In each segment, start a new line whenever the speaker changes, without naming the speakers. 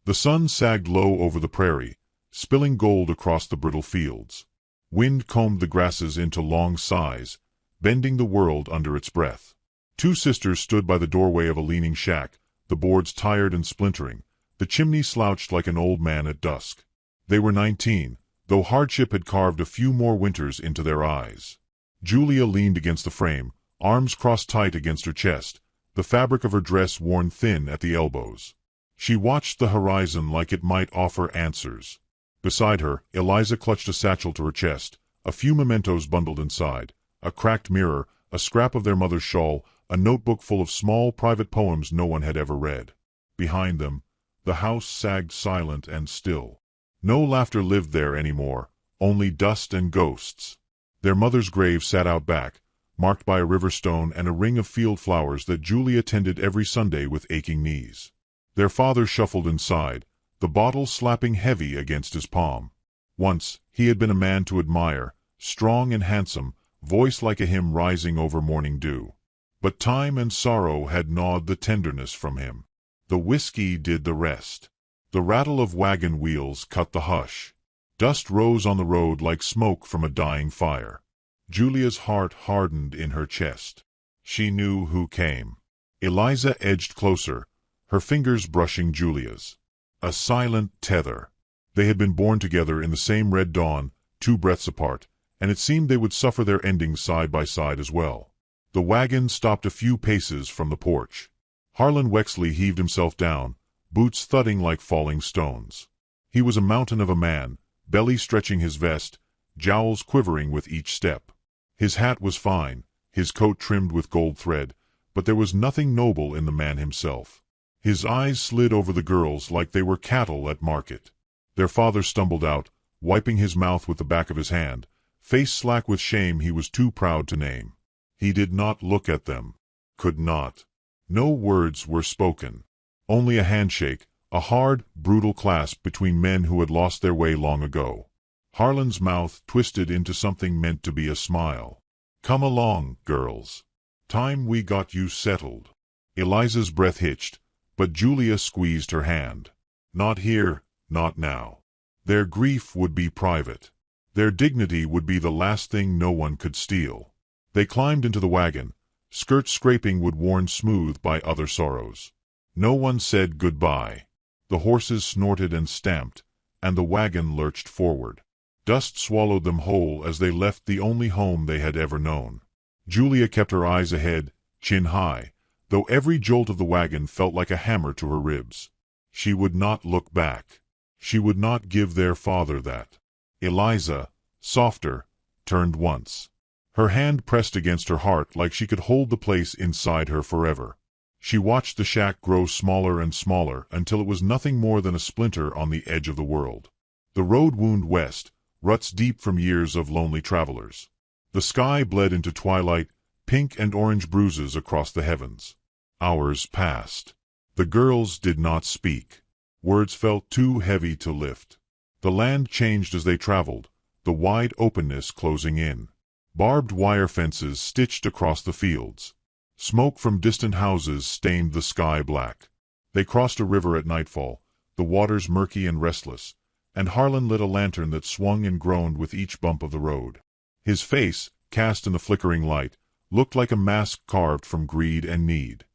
The sun sagged low over the prairie, spilling gold across the brittle fields. Wind combed the grasses into long sighs, bending the world under its breath. Two sisters stood by the doorway of a leaning shack, the boards tired and splintering, the chimney slouched like an old man at dusk. They were 19, though hardship had carved a few more winters into their eyes. Julia leaned against the frame, arms crossed tight against her chest, the fabric of her dress worn thin at the elbows. She watched the horizon like it might offer answers. Beside her, Eliza clutched a satchel to her chest, a few mementos bundled inside, a cracked mirror, a scrap of their mother's shawl, a notebook full of small private poems no one had ever read. Behind them, the house sagged silent and still. No laughter lived there anymore, only dust and ghosts. Their mother's grave sat out back, marked by a river stone and a ring of field flowers that Julia tended every Sunday with aching knees. Their father shuffled inside, the bottle slapping heavy against his palm. Once, he had been a man to admire, strong and handsome, voice like a hymn rising over morning dew. But time and sorrow had gnawed the tenderness from him. The whiskey did the rest. The rattle of wagon wheels cut the hush. Dust rose on the road like smoke from a dying fire. Julia's heart hardened in her chest. She knew who came. Eliza edged closer, her fingers brushing Julia's. A silent tether. They had been born together in the same red dawn, 2 breaths apart, and it seemed they would suffer their endings side by side as well. The wagon stopped a few paces from the porch. Harlan Wexley heaved himself down, boots thudding like falling stones. He was a mountain of a man, belly stretching his vest, jowls quivering with each step. His hat was fine, his coat trimmed with gold thread, but there was nothing noble in the man himself. His eyes slid over the girls like they were cattle at market. Their father stumbled out, wiping his mouth with the back of his hand, face slack with shame he was too proud to name. He did not look at them. Could not. No words were spoken. Only a handshake, a hard, brutal clasp between men who had lost their way long ago. Harlan's mouth twisted into something meant to be a smile. "Come along, girls. Time we got you settled." Eliza's breath hitched, but Julia squeezed her hand. Not here, not now. Their grief would be private. Their dignity would be the last thing no one could steal. They climbed into the wagon, skirts scraping wood worn smooth by other sorrows. No one said goodbye. The horses snorted and stamped, and the wagon lurched forward. Dust swallowed them whole as they left the only home they had ever known. Julia kept her eyes ahead, chin high, though every jolt of the wagon felt like a hammer to her ribs. She would not look back. She would not give their father that. Eliza, softer, turned once. Her hand pressed against her heart like she could hold the place inside her forever. She watched the shack grow smaller and smaller until it was nothing more than a splinter on the edge of the world. The road wound west, ruts deep from years of lonely travelers. The sky bled into twilight, pink and orange bruises across the heavens. Hours passed. The girls did not speak. Words felt too heavy to lift. The land changed as they traveled, the wide openness closing in. Barbed wire fences stitched across the fields. Smoke from distant houses stained the sky black. They crossed a river at nightfall, the waters murky and restless, and Harlan lit a lantern that swung and groaned with each bump of the road. His face, cast in the flickering light, looked like a mask carved from greed and need.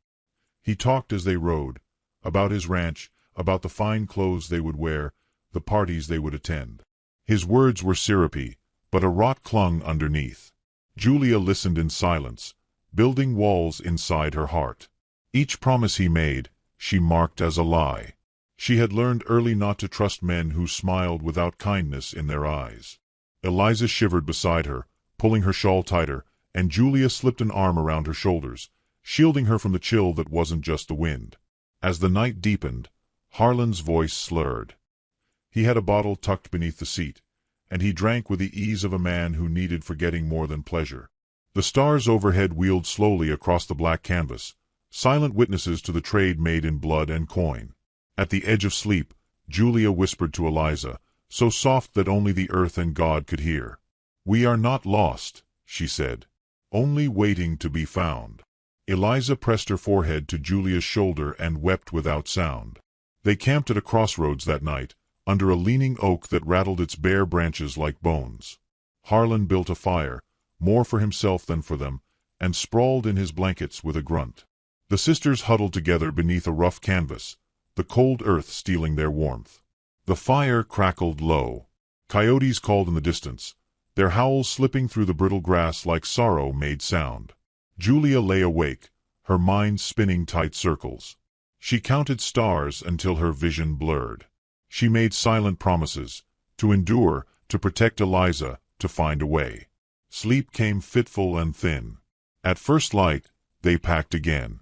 He talked as they rode, about his ranch, about the fine clothes they would wear, the parties they would attend. His words were syrupy, but a rot clung underneath. Julia listened in silence, building walls inside her heart. Each promise he made, she marked as a lie. She had learned early not to trust men who smiled without kindness in their eyes. Eliza shivered beside her, pulling her shawl tighter, and Julia slipped an arm around her shoulders, shielding her from the chill that wasn't just the wind. As the night deepened, Harlan's voice slurred. He had a bottle tucked beneath the seat, and he drank with the ease of a man who needed forgetting more than pleasure. The stars overhead wheeled slowly across the black canvas, silent witnesses to the trade made in blood and coin. At the edge of sleep, Julia whispered to Eliza, so soft that only the earth and God could hear. "We are not lost," she said, "only waiting to be found." Eliza pressed her forehead to Julia's shoulder and wept without sound. They camped at a crossroads that night, under a leaning oak that rattled its bare branches like bones. Harlan built a fire, more for himself than for them, and sprawled in his blankets with a grunt. The sisters huddled together beneath a rough canvas, the cold earth stealing their warmth. The fire crackled low. Coyotes called in the distance, their howls slipping through the brittle grass like sorrow made sound. Julia lay awake, her mind spinning tight circles. She counted stars until her vision blurred. She made silent promises, to endure, to protect Eliza, to find a way. Sleep came fitful and thin. At first light, they packed again.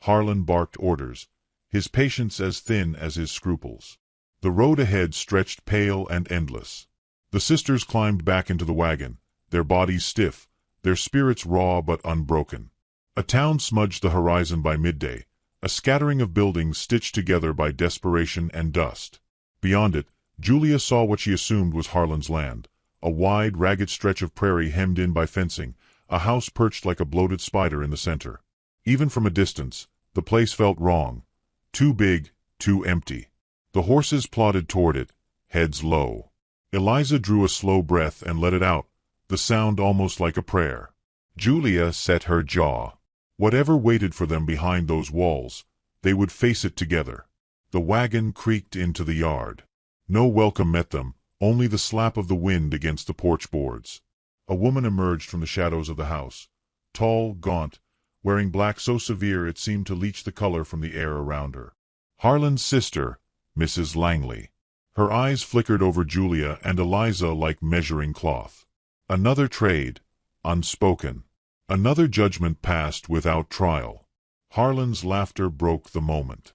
Harlan barked orders, his patience as thin as his scruples. The road ahead stretched pale and endless. The sisters climbed back into the wagon, their bodies stiff, their spirits raw but unbroken. A town smudged the horizon by midday, a scattering of buildings stitched together by desperation and dust. Beyond it, Julia saw what she assumed was Harlan's land, a wide, ragged stretch of prairie hemmed in by fencing, a house perched like a bloated spider in the center. Even from a distance, the place felt wrong. Too big, too empty. The horses plodded toward it, heads low. Eliza drew a slow breath and let it out, the sound almost like a prayer. Julia set her jaw. Whatever waited for them behind those walls, they would face it together. The wagon creaked into the yard. No welcome met them, only the slap of the wind against the porch boards. A woman emerged from the shadows of the house, tall, gaunt, wearing black so severe it seemed to leach the color from the air around her. Harlan's sister, Mrs. Langley. Her eyes flickered over Julia and Eliza like measuring cloth. Another trade, unspoken. Another judgment passed without trial. Harlan's laughter broke the moment.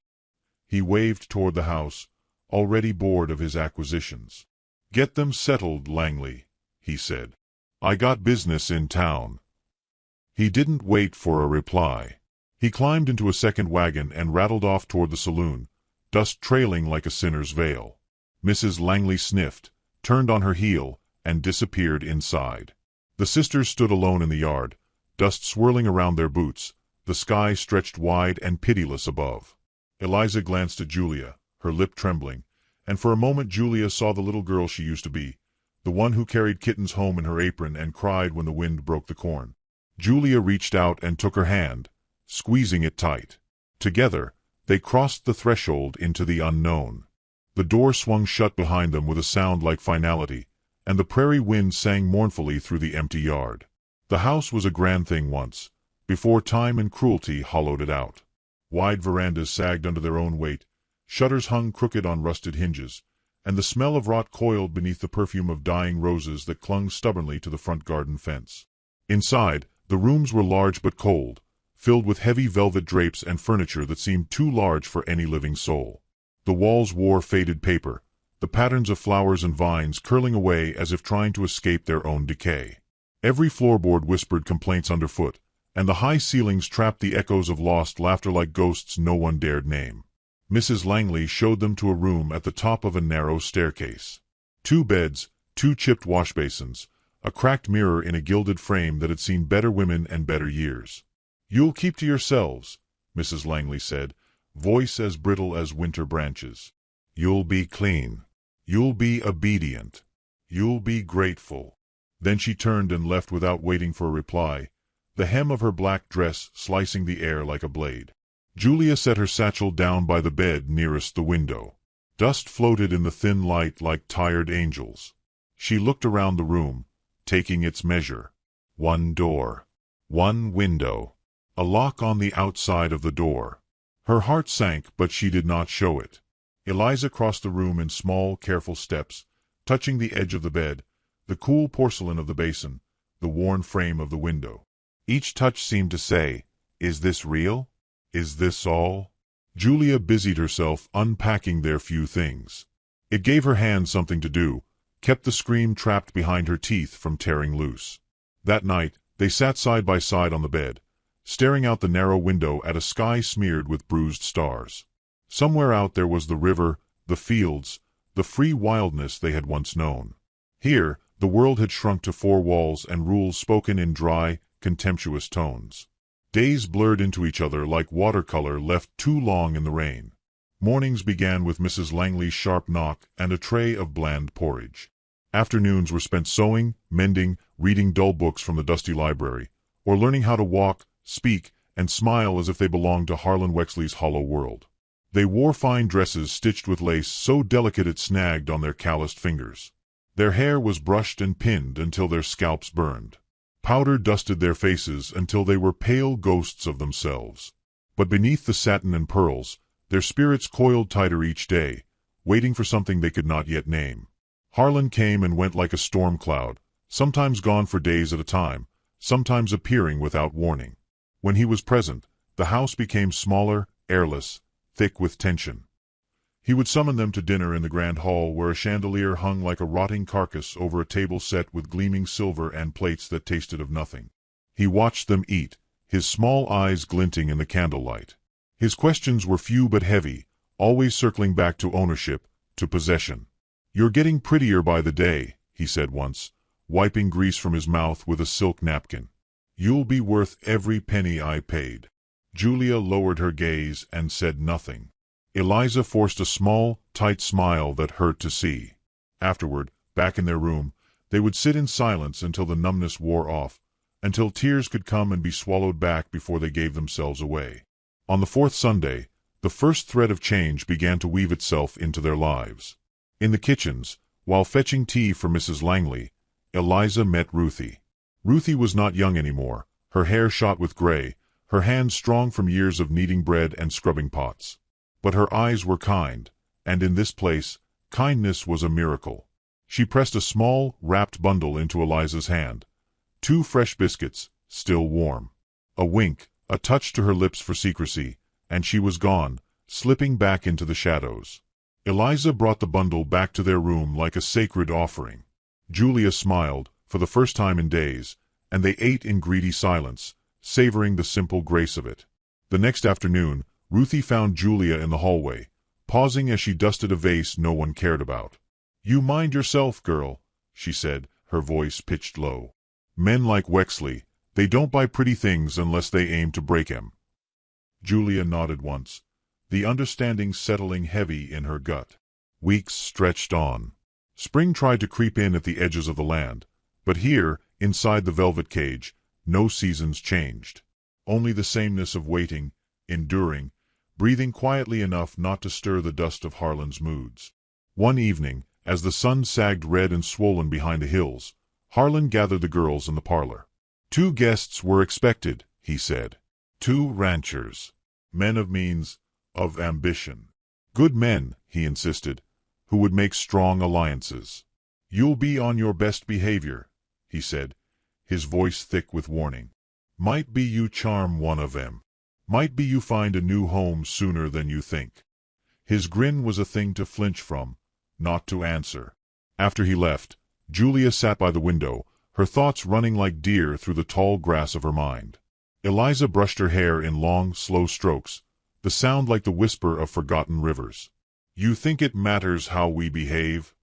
He waved toward the house, already bored of his acquisitions. "Get them settled, Langley," he said. "I got business in town." He didn't wait for a reply. He climbed into a second wagon and rattled off toward the saloon, dust trailing like a sinner's veil. Mrs. Langley sniffed, turned on her heel, and disappeared inside. The sisters stood alone in the yard, dust swirling around their boots, the sky stretched wide and pitiless above. Eliza glanced at Julia, her lip trembling, and for a moment Julia saw the little girl she used to be, the one who carried kittens home in her apron and cried when the wind broke the corn. Julia reached out and took her hand, squeezing it tight. Together, they crossed the threshold into the unknown. The door swung shut behind them with a sound like finality, and the prairie wind sang mournfully through the empty yard. The house was a grand thing once, before time and cruelty hollowed it out. Wide verandas sagged under their own weight, shutters hung crooked on rusted hinges, and the smell of rot coiled beneath the perfume of dying roses that clung stubbornly to the front garden fence. Inside, the rooms were large but cold, filled with heavy velvet drapes and furniture that seemed too large for any living soul. The walls wore faded paper, the patterns of flowers and vines curling away as if trying to escape their own decay. Every floorboard whispered complaints underfoot, and the high ceilings trapped the echoes of lost laughter like ghosts no one dared name. Mrs. Langley showed them to a room at the top of a narrow staircase. 2 beds, 2 chipped washbasins, a cracked mirror in a gilded frame that had seen better women and better years. "You'll keep to yourselves," Mrs. Langley said, voice as brittle as winter branches. "You'll be clean. You'll be obedient. You'll be grateful." Then she turned and left without waiting for a reply, the hem of her black dress slicing the air like a blade. Julia set her satchel down by the bed nearest the window. Dust floated in the thin light like tired angels. She looked around the room, taking its measure. 1 door. 1 window. A lock on the outside of the door. Her heart sank, but she did not show it. Eliza crossed the room in small, careful steps, touching the edge of the bed, the cool porcelain of the basin, the worn frame of the window. Each touch seemed to say, "Is this real? Is this all?" Julia busied herself unpacking their few things. It gave her hands something to do, kept the scream trapped behind her teeth from tearing loose. That night, they sat side by side on the bed, staring out the narrow window at a sky smeared with bruised stars. Somewhere out there was the river, the fields, the free wildness they had once known. Here, the world had shrunk to 4 walls and rules spoken in dry, contemptuous tones. Days blurred into each other like watercolor left too long in the rain. Mornings began with Mrs. Langley's sharp knock and a tray of bland porridge. Afternoons were spent sewing, mending, reading dull books from the dusty library, or learning how to walk, speak, and smile as if they belonged to Harlan Wexley's hollow world. They wore fine dresses stitched with lace so delicate it snagged on their calloused fingers. Their hair was brushed and pinned until their scalps burned. Powder dusted their faces until they were pale ghosts of themselves. But beneath the satin and pearls, their spirits coiled tighter each day, waiting for something they could not yet name. Harlan came and went like a storm cloud, sometimes gone for days at a time, sometimes appearing without warning. When he was present, the house became smaller, airless, thick with tension. He would summon them to dinner in the grand hall where a chandelier hung like a rotting carcass over a table set with gleaming silver and plates that tasted of nothing. He watched them eat, his small eyes glinting in the candlelight. His questions were few but heavy, always circling back to ownership, to possession. "You're getting prettier by the day," he said once, wiping grease from his mouth with a silk napkin. "You'll be worth every penny I paid." Julia lowered her gaze and said nothing. Eliza forced a small, tight smile that hurt to see. Afterward, back in their room, they would sit in silence until the numbness wore off, until tears could come and be swallowed back before they gave themselves away. On the fourth Sunday, the first thread of change began to weave itself into their lives. In the kitchens, while fetching tea for Mrs. Langley, Eliza met Ruthie. Ruthie was not young anymore, her hair shot with gray, her hands strong from years of kneading bread and scrubbing pots. But her eyes were kind, and in this place, kindness was a miracle. She pressed a small, wrapped bundle into Eliza's hand. 2 fresh biscuits, still warm. A wink, a touch to her lips for secrecy, and she was gone, slipping back into the shadows. Eliza brought the bundle back to their room like a sacred offering. Julia smiled, for the first time in days, and they ate in greedy silence, savoring the simple grace of it. The next afternoon, Ruthie found Julia in the hallway, pausing as she dusted a vase no one cared about. "You mind yourself, girl," she said, her voice pitched low. "Men like Wexley, they don't buy pretty things unless they aim to break 'em." Julia nodded once, the understanding settling heavy in her gut. Weeks stretched on. Spring tried to creep in at the edges of the land, but here, inside the velvet cage, no seasons changed. Only the sameness of waiting, enduring, breathing quietly enough not to stir the dust of Harlan's moods. One evening, as the sun sagged red and swollen behind the hills, Harlan gathered the girls in the parlor. 2 guests were expected, he said. 2 ranchers. Men of means, of ambition. Good men, he insisted, who would make strong alliances. "You'll be on your best behavior," he said, his voice thick with warning. "Might be you charm one of 'em. Might be you find a new home sooner than you think." His grin was a thing to flinch from, not to answer. After he left, Julia sat by the window, her thoughts running like deer through the tall grass of her mind. Eliza brushed her hair in long, slow strokes, the sound like the whisper of forgotten rivers. "You think it matters how we behave?"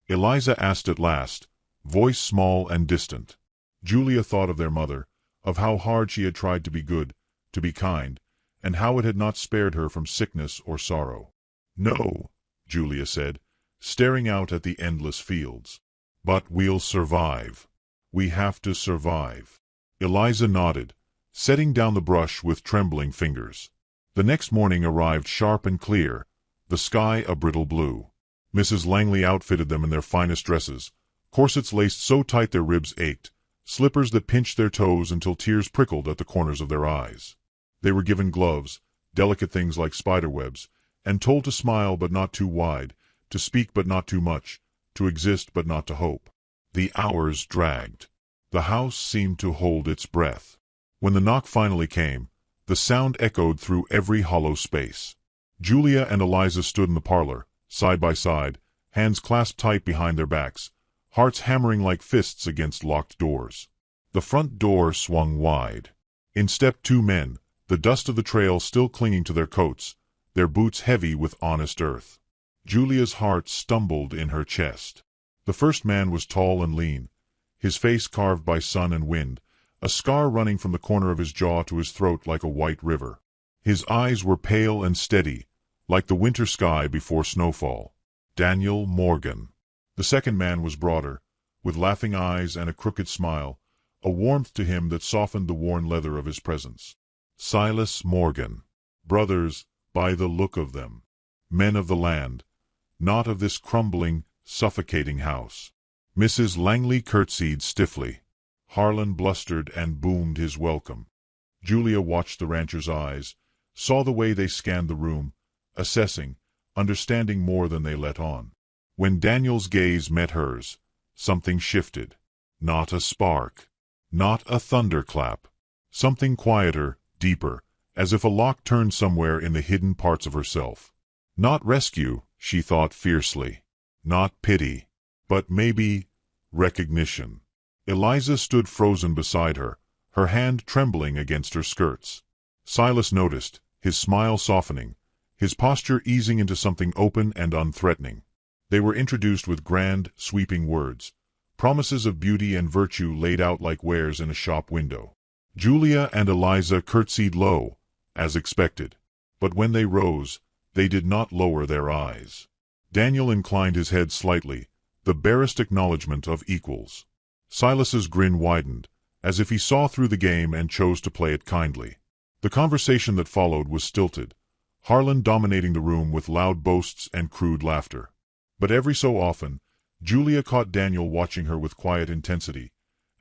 Eliza asked at last, voice small and distant. Julia thought of their mother, of how hard she had tried to be good, to be kind, and how it had not spared her from sickness or sorrow. "No," Julia said, staring out at the endless fields. "But we'll survive. We have to survive." Eliza nodded, setting down the brush with trembling fingers. The next morning arrived sharp and clear, the sky a brittle blue. Mrs. Langley outfitted them in their finest dresses, corsets laced so tight their ribs ached, slippers that pinched their toes until tears prickled at the corners of their eyes. They were given gloves, delicate things like spiderwebs, and told to smile but not too wide, to speak but not too much, to exist but not to hope. The hours dragged. The house seemed to hold its breath. When the knock finally came, the sound echoed through every hollow space. Julia and Eliza stood in the parlor, side by side, hands clasped tight behind their backs, hearts hammering like fists against locked doors. The front door swung wide. In stepped 2 men, the dust of the trail still clinging to their coats, their boots heavy with honest earth. Julia's heart stumbled in her chest. The first man was tall and lean, his face carved by sun and wind, a scar running from the corner of his jaw to his throat like a white river. His eyes were pale and steady, like the winter sky before snowfall. Daniel Morgan. The second man was broader, with laughing eyes and a crooked smile, a warmth to him that softened the worn leather of his presence. Silas Morgan. Brothers, by the look of them. Men of the land, not of this crumbling, suffocating house. Mrs. Langley curtsied stiffly. Harlan blustered and boomed his welcome. Julia watched the rancher's eyes, saw the way they scanned the room, assessing, understanding more than they let on. When Daniel's gaze met hers, something shifted. Not a spark. Not a thunderclap. Something quieter, deeper, as if a lock turned somewhere in the hidden parts of herself. Not rescue, she thought fiercely. Not pity. But maybe recognition. Eliza stood frozen beside her, her hand trembling against her skirts. Silas noticed, his smile softening, his posture easing into something open and unthreatening. They were introduced with grand, sweeping words, promises of beauty and virtue laid out like wares in a shop window. Julia and Eliza curtsied low, as expected, but when they rose, they did not lower their eyes. Daniel inclined his head slightly, the barest acknowledgement of equals. Silas's grin widened, as if he saw through the game and chose to play it kindly. The conversation that followed was stilted, Harlan dominating the room with loud boasts and crude laughter. But every so often, Julia caught Daniel watching her with quiet intensity,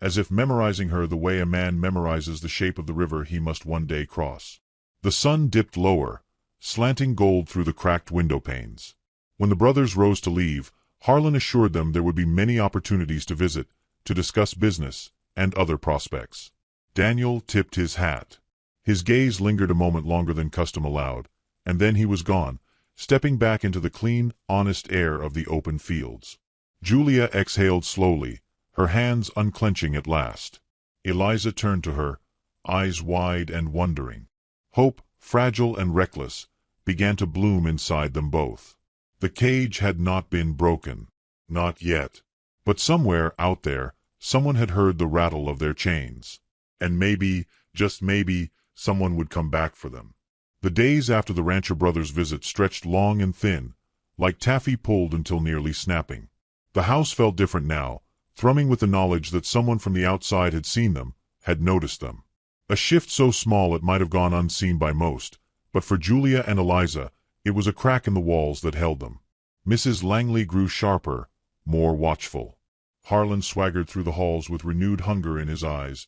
as if memorizing her the way a man memorizes the shape of the river he must one day cross. The sun dipped lower, slanting gold through the cracked window panes. When the brothers rose to leave, Harlan assured them there would be many opportunities to visit, to discuss business and other prospects. Daniel tipped his hat. His gaze lingered a moment longer than custom allowed, and then he was gone, stepping back into the clean, honest air of the open fields. Julia exhaled slowly, her hands unclenching at last. Eliza turned to her, eyes wide and wondering. Hope, fragile and reckless, began to bloom inside them both. The cage had not been broken. Not yet. But somewhere out there, someone had heard the rattle of their chains. And maybe, just maybe, someone would come back for them. The days after the Rancher brothers' visit stretched long and thin, like taffy pulled until nearly snapping. The house felt different now, thrumming with the knowledge that someone from the outside had seen them, had noticed them. A shift so small it might have gone unseen by most, but for Julia and Eliza, it was a crack in the walls that held them. Mrs. Langley grew sharper, more watchful. Harlan swaggered through the halls with renewed hunger in his eyes,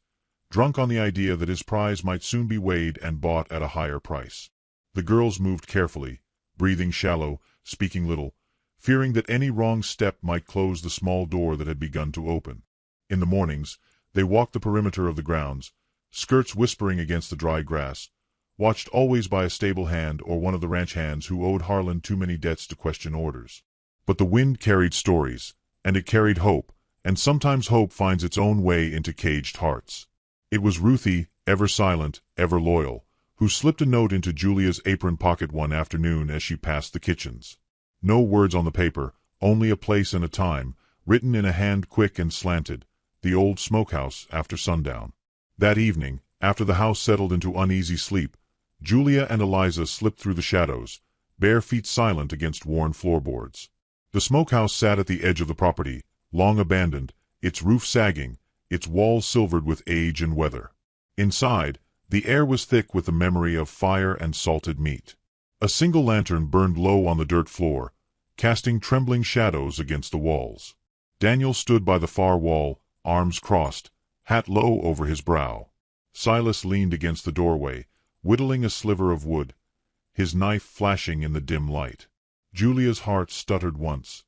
drunk on the idea that his prize might soon be weighed and bought at a higher price. The girls moved carefully, breathing shallow, speaking little, fearing that any wrong step might close the small door that had begun to open. In the mornings, they walked the perimeter of the grounds, skirts whispering against the dry grass, watched always by a stable hand or one of the ranch hands who owed Harlan too many debts to question orders. But the wind carried stories, and it carried hope, and sometimes hope finds its own way into caged hearts. It was Ruthie, ever silent, ever loyal, who slipped a note into Julia's apron pocket one afternoon as she passed the kitchens. No words on the paper, only a place and a time, written in a hand quick and slanted, the old smokehouse after sundown. That evening, after the house settled into uneasy sleep, Julia and Eliza slipped through the shadows, bare feet silent against worn floorboards. The smokehouse sat at the edge of the property, long abandoned, its roof sagging, its walls silvered with age and weather. Inside, the air was thick with the memory of fire and salted meat. A single lantern burned low on the dirt floor, casting trembling shadows against the walls. Daniel stood by the far wall, arms crossed, hat low over his brow. Silas leaned against the doorway, whittling a sliver of wood, his knife flashing in the dim light. Julia's heart stuttered once,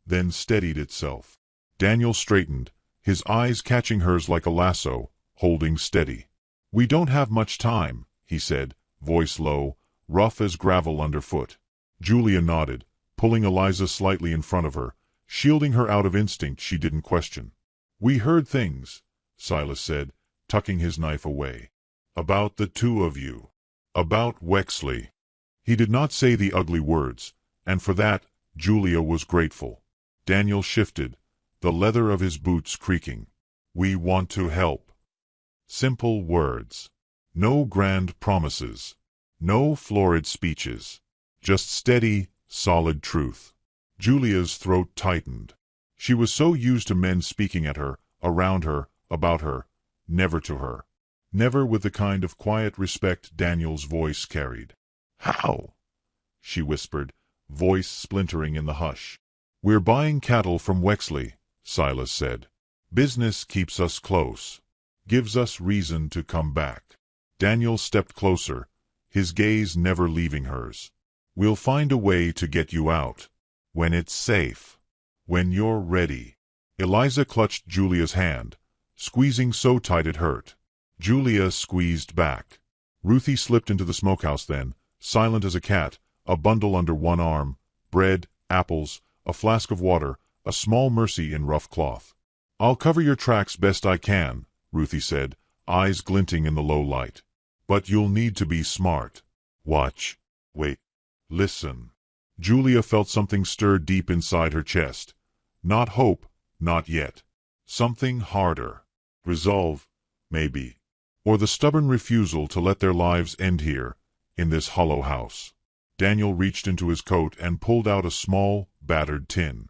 then steadied itself. Daniel straightened, his eyes catching hers like a lasso, holding steady. "We don't have much time," he said, voice low, rough as gravel underfoot. Julia nodded, pulling Eliza slightly in front of her, shielding her out of instinct she didn't question. "We heard things," Silas said, tucking his knife away. "About the two of you. About Wexley." He did not say the ugly words, and for that, Julia was grateful. Daniel shifted, the leather of his boots creaking. "We want to help." Simple words. No grand promises. No florid speeches. Just steady, solid truth. Julia's throat tightened. She was so used to men speaking at her, around her, about her, never to her. Never with the kind of quiet respect Daniel's voice carried. "How?" she whispered, voice splintering in the hush. "We're buying cattle from Wexley," Silas said. "Business keeps us close. Gives us reason to come back." Daniel stepped closer, his gaze never leaving hers. "We'll find a way to get you out. When it's safe. When you're ready." Eliza clutched Julia's hand, squeezing so tight it hurt. Julia squeezed back. Ruthie slipped into the smokehouse then, silent as a cat, a bundle under one arm, bread, apples, a flask of water, a small Mercy in rough cloth. "I'll cover your tracks best I can," Ruthie said, eyes glinting in the low light. "But you'll need to be smart. Watch. Wait. Listen." Julia felt something stir deep inside her chest. Not hope, not yet. Something harder. Resolve, maybe. Or the stubborn refusal to let their lives end here, in this hollow house. Daniel reached into his coat and pulled out a small, battered tin.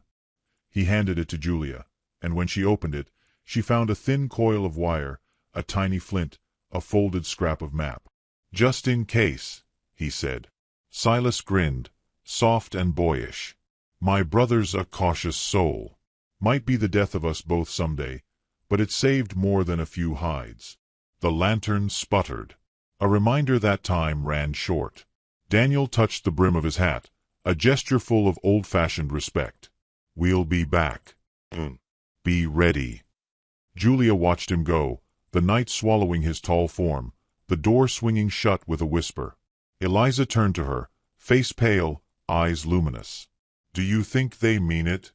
He handed it to Julia, and when she opened it, she found a thin coil of wire, a tiny flint, a folded scrap of map. "Just in case," he said. Silas grinned, soft and boyish. "My brother's a cautious soul. Might be the death of us both someday, but it saved more than a few hides." The lantern sputtered. A reminder that time ran short. Daniel touched the brim of his hat, a gesture full of old-fashioned respect. "We'll be back. Be ready." Julia watched him go, the night swallowing his tall form, the door swinging shut with a whisper. Eliza turned to her, face pale, eyes luminous. "Do you think they mean it?"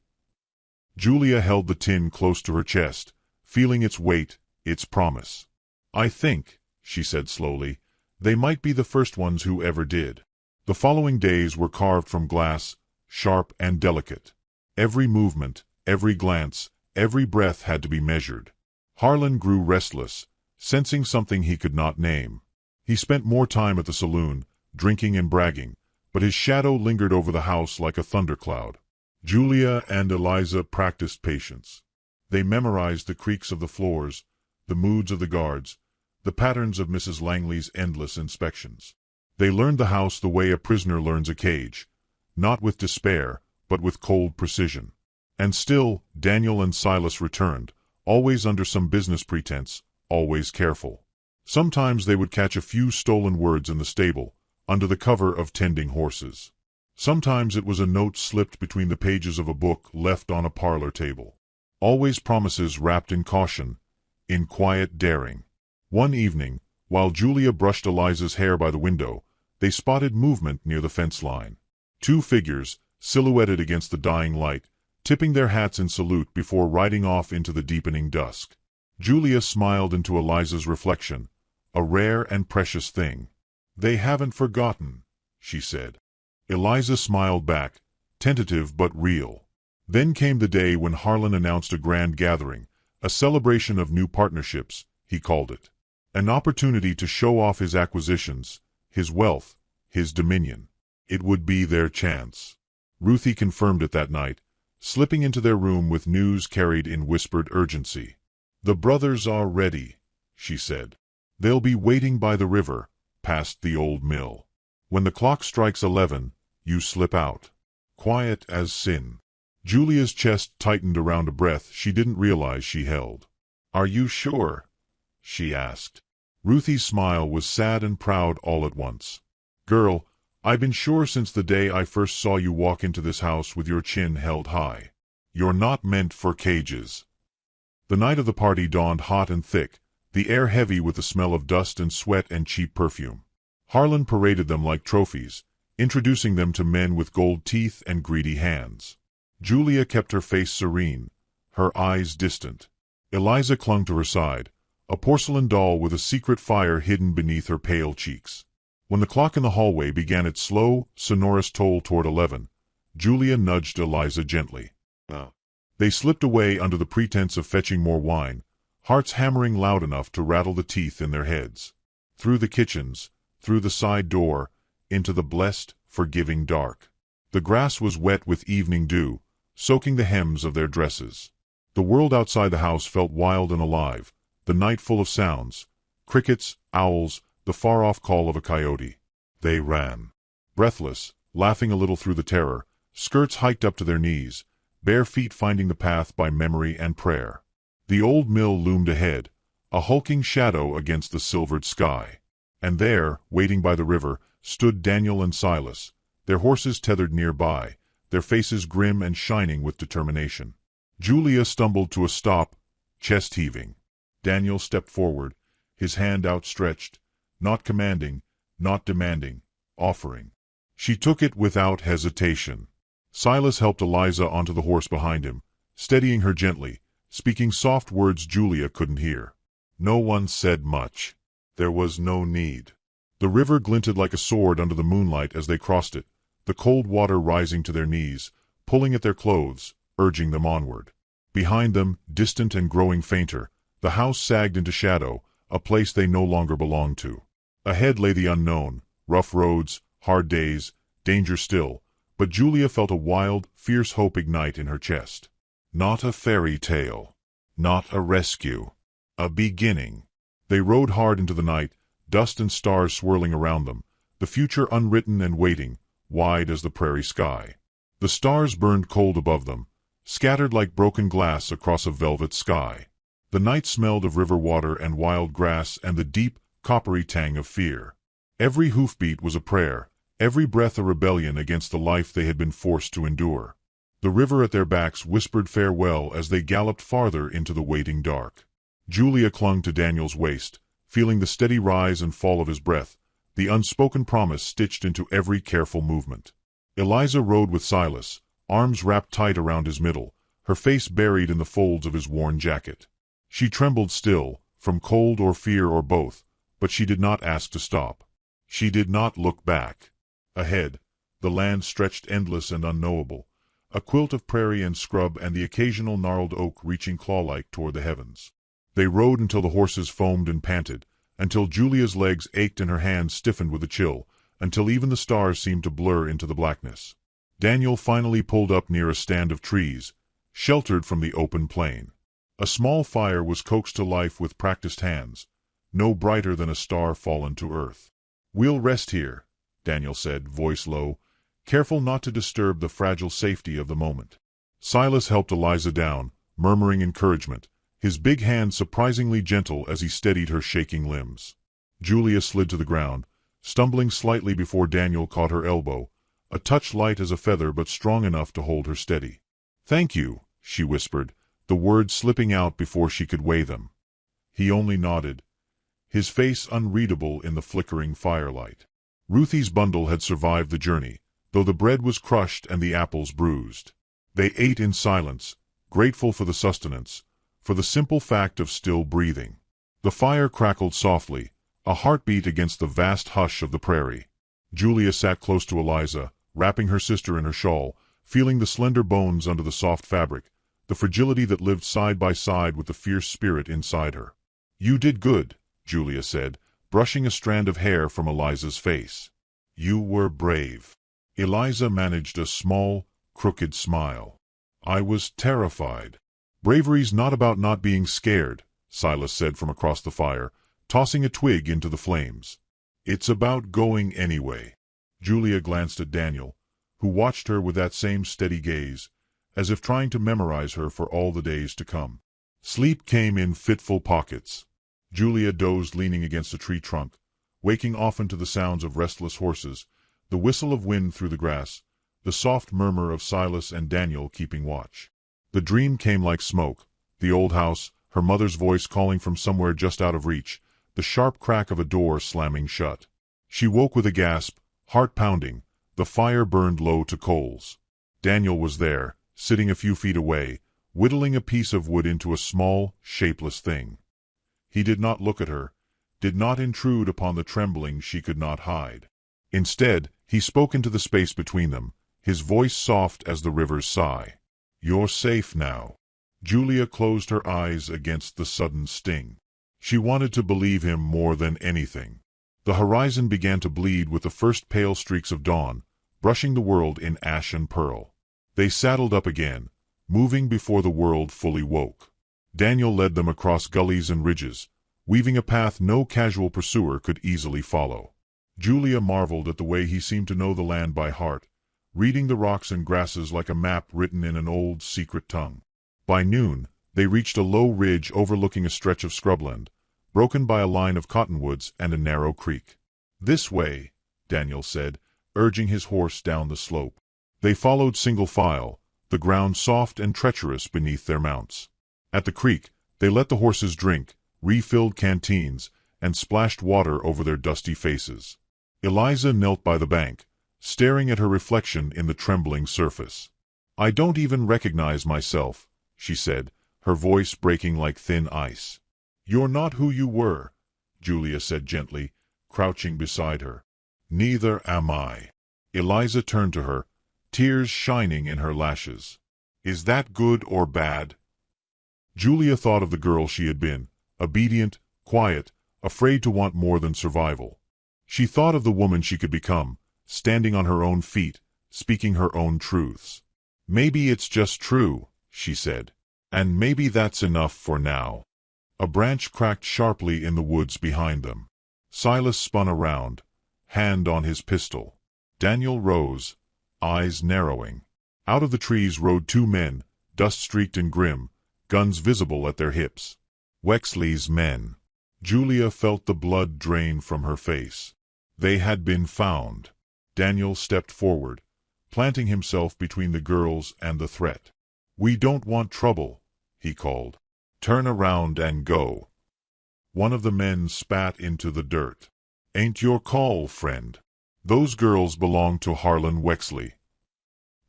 Julia held the tin close to her chest, feeling its weight, its promise. "I think," she said slowly, "they might be the first ones who ever did." The following days were carved from glass, sharp and delicate. Every movement, every glance, every breath had to be measured. Harlan grew restless, sensing something he could not name. He spent more time at the saloon, drinking and bragging, but his shadow lingered over the house like a thundercloud. Julia and Eliza practiced patience. They memorized the creaks of the floors, the moods of the guards, the patterns of Mrs. Langley's endless inspections. They learned the house the way a prisoner learns a cage, not with despair, but with cold precision. And still, Daniel and Silas returned, always under some business pretense, always careful. Sometimes they would catch a few stolen words in the stable, under the cover of tending horses. Sometimes it was a note slipped between the pages of a book left on a parlor table. Always promises wrapped in caution, in quiet daring. One evening, while Julia brushed Eliza's hair by the window, they spotted movement near the fence line. Two figures, silhouetted against the dying light, tipping their hats in salute before riding off into the deepening dusk. Julia smiled into Eliza's reflection, a rare and precious thing. "They haven't forgotten," she said. Eliza smiled back, tentative but real. Then came the day when Harlan announced a grand gathering, a celebration of new partnerships, he called it. An opportunity to show off his acquisitions, his wealth, his dominion. It would be their chance. Ruthie confirmed it that night, slipping into their room with news carried in whispered urgency. "The brothers are ready," she said. "They'll be waiting by the river, past the old mill. When the clock strikes 11, you slip out. Quiet as sin." Julia's chest tightened around a breath she didn't realize she held. "Are you sure?" she asked. Ruthie's smile was sad and proud all at once. "Girl, I've been sure since the day I first saw you walk into this house with your chin held high. You're not meant for cages." The night of the party dawned hot and thick, the air heavy with the smell of dust and sweat and cheap perfume. Harlan paraded them like trophies, introducing them to men with gold teeth and greedy hands. Julia kept her face serene, her eyes distant. Eliza clung to her side, a porcelain doll with a secret fire hidden beneath her pale cheeks. When the clock in the hallway began its slow, sonorous toll toward 11, Julia nudged Eliza gently. They slipped away under the pretense of fetching more wine, hearts hammering loud enough to rattle the teeth in their heads. Through the kitchens, through the side door, into the blessed, forgiving dark. The grass was wet with evening dew, soaking the hems of their dresses. The world outside the house felt wild and alive, the night full of sounds, crickets, owls, the far-off call of a coyote. They ran. Breathless, laughing a little through the terror, skirts hiked up to their knees, bare feet finding the path by memory and prayer. The old mill loomed ahead, a hulking shadow against the silvered sky. And there, waiting by the river, stood Daniel and Silas, their horses tethered nearby, their faces grim and shining with determination. Julia stumbled to a stop, chest heaving. Daniel stepped forward, his hand outstretched, not commanding, not demanding, offering. She took it without hesitation. Silas helped Eliza onto the horse behind him, steadying her gently, speaking soft words Julia couldn't hear. No one said much. There was no need. The river glinted like a sword under the moonlight as they crossed it, the cold water rising to their knees, pulling at their clothes, urging them onward. Behind them, distant and growing fainter, the house sagged into shadow, a place they no longer belonged to. Ahead lay the unknown, rough roads, hard days, danger still, but Julia felt a wild, fierce hope ignite in her chest. Not a fairy tale. Not a rescue. A beginning. They rode hard into the night, dust and stars swirling around them, the future unwritten and waiting, wide as the prairie sky. The stars burned cold above them, scattered like broken glass across a velvet sky. The night smelled of river water and wild grass and the deep, coppery tang of fear. Every hoofbeat was a prayer, every breath a rebellion against the life they had been forced to endure. The river at their backs whispered farewell as they galloped farther into the waiting dark. Julia clung to Daniel's waist, feeling the steady rise and fall of his breath, the unspoken promise stitched into every careful movement. Eliza rode with Silas, arms wrapped tight around his middle, her face buried in the folds of his worn jacket. She trembled still, from cold or fear or both, but she did not ask to stop. She did not look back. Ahead, the land stretched endless and unknowable, a quilt of prairie and scrub and the occasional gnarled oak reaching claw-like toward the heavens. They rode until the horses foamed and panted, until Julia's legs ached and her hands stiffened with a chill, until even the stars seemed to blur into the blackness. Daniel finally pulled up near a stand of trees, sheltered from the open plain. A small fire was coaxed to life with practiced hands, no brighter than a star fallen to earth. "We'll rest here," Daniel said, voice low, careful not to disturb the fragile safety of the moment. Silas helped Eliza down, murmuring encouragement, his big hand surprisingly gentle as he steadied her shaking limbs. Julia slid to the ground, stumbling slightly before Daniel caught her elbow, a touch light as a feather but strong enough to hold her steady. "Thank you," she whispered, the words slipping out before she could weigh them. He only nodded, his face unreadable in the flickering firelight. Ruthie's bundle had survived the journey, though the bread was crushed and the apples bruised. They ate in silence, grateful for the sustenance, for the simple fact of still breathing. The fire crackled softly, a heartbeat against the vast hush of the prairie. Julia sat close to Eliza, wrapping her sister in her shawl, feeling the slender bones under the soft fabric, the fragility that lived side by side with the fierce spirit inside her. "You did good," Julia said, brushing a strand of hair from Eliza's face. "You were brave." Eliza managed a small, crooked smile. "I was terrified." "Bravery's not about not being scared," Silas said from across the fire, tossing a twig into the flames. "It's about going anyway." Julia glanced at Daniel, who watched her with that same steady gaze, as if trying to memorize her for all the days to come. Sleep came in fitful pockets. Julia dozed leaning against a tree trunk, waking often to the sounds of restless horses, the whistle of wind through the grass, the soft murmur of Silas and Daniel keeping watch. The dream came like smoke, the old house, her mother's voice calling from somewhere just out of reach, the sharp crack of a door slamming shut. She woke with a gasp, heart pounding, the fire burned low to coals. Daniel was there, sitting a few feet away, whittling a piece of wood into a small, shapeless thing. He did not look at her, did not intrude upon the trembling she could not hide. Instead, he spoke into the space between them, his voice soft as the river's sigh. "You're safe now." Julia closed her eyes against the sudden sting. She wanted to believe him more than anything. The horizon began to bleed with the first pale streaks of dawn, brushing the world in ash and pearl. They saddled up again, moving before the world fully woke. Daniel led them across gullies and ridges, weaving a path no casual pursuer could easily follow. Julia marveled at the way he seemed to know the land by heart, reading the rocks and grasses like a map written in an old, secret tongue. By noon, they reached a low ridge overlooking a stretch of scrubland, broken by a line of cottonwoods and a narrow creek. "This way," Daniel said, urging his horse down the slope. They followed single file, the ground soft and treacherous beneath their mounts. At the creek, they let the horses drink, refilled canteens, and splashed water over their dusty faces. Eliza knelt by the bank, staring at her reflection in the trembling surface. "I don't even recognize myself," she said, her voice breaking like thin ice. "You're not who you were," Julia said gently, crouching beside her. "Neither am I." Eliza turned to her, tears shining in her lashes. "Is that good or bad?" Julia thought of the girl she had been, obedient, quiet, afraid to want more than survival. She thought of the woman she could become, standing on her own feet, speaking her own truths. "Maybe it's just true," she said. "And maybe that's enough for now." A branch cracked sharply in the woods behind them. Silas spun around, hand on his pistol. Daniel rose, eyes narrowing. Out of the trees rode two men, dust-streaked and grim, guns visible at their hips. Wexley's men. Julia felt the blood drain from her face. They had been found. Daniel stepped forward, planting himself between the girls and the threat. "We don't want trouble," he called. "Turn around and go." One of the men spat into the dirt. "Ain't your call, friend. Those girls belong to Harlan Wexley."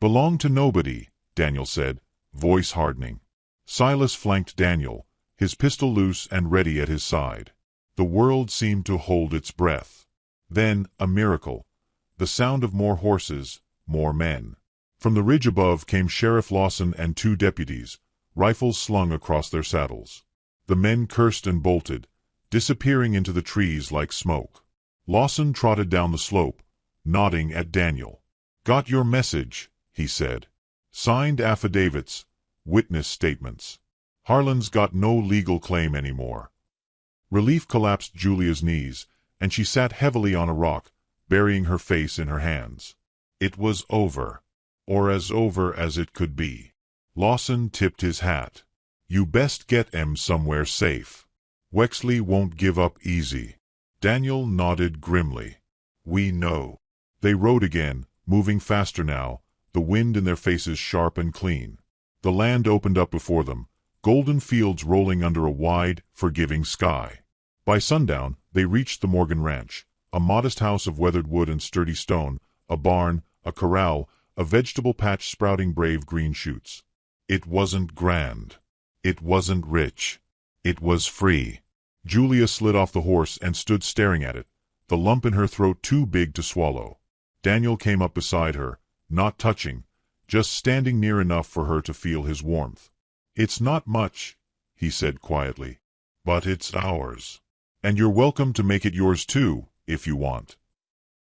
"Belong to nobody," Daniel said, voice hardening. Silas flanked Daniel, his pistol loose and ready at his side. The world seemed to hold its breath. Then, a miracle. The sound of more horses, more men. From the ridge above came Sheriff Lawson and two deputies, rifles slung across their saddles. The men cursed and bolted, disappearing into the trees like smoke. Lawson trotted down the slope, nodding at Daniel. "Got your message," he said. "Signed affidavits, witness statements. Harlan's got no legal claim anymore." Relief collapsed Julia's knees, and she sat heavily on a rock, burying her face in her hands. It was over. Or as over as it could be. Lawson tipped his hat. "You best get 'em somewhere safe. Wexley won't give up easy." Daniel nodded grimly. "We know." They rode again, moving faster now, the wind in their faces sharp and clean. The land opened up before them, golden fields rolling under a wide, forgiving sky. By sundown, they reached the Morgan Ranch, a modest house of weathered wood and sturdy stone, a barn, a corral, a vegetable patch sprouting brave green shoots. It wasn't grand. It wasn't rich. It was free. Julia slid off the horse and stood staring at it, the lump in her throat too big to swallow. Daniel came up beside her, not touching, just standing near enough for her to feel his warmth. "It's not much," he said quietly, "but it's ours. And you're welcome to make it yours too, if you want."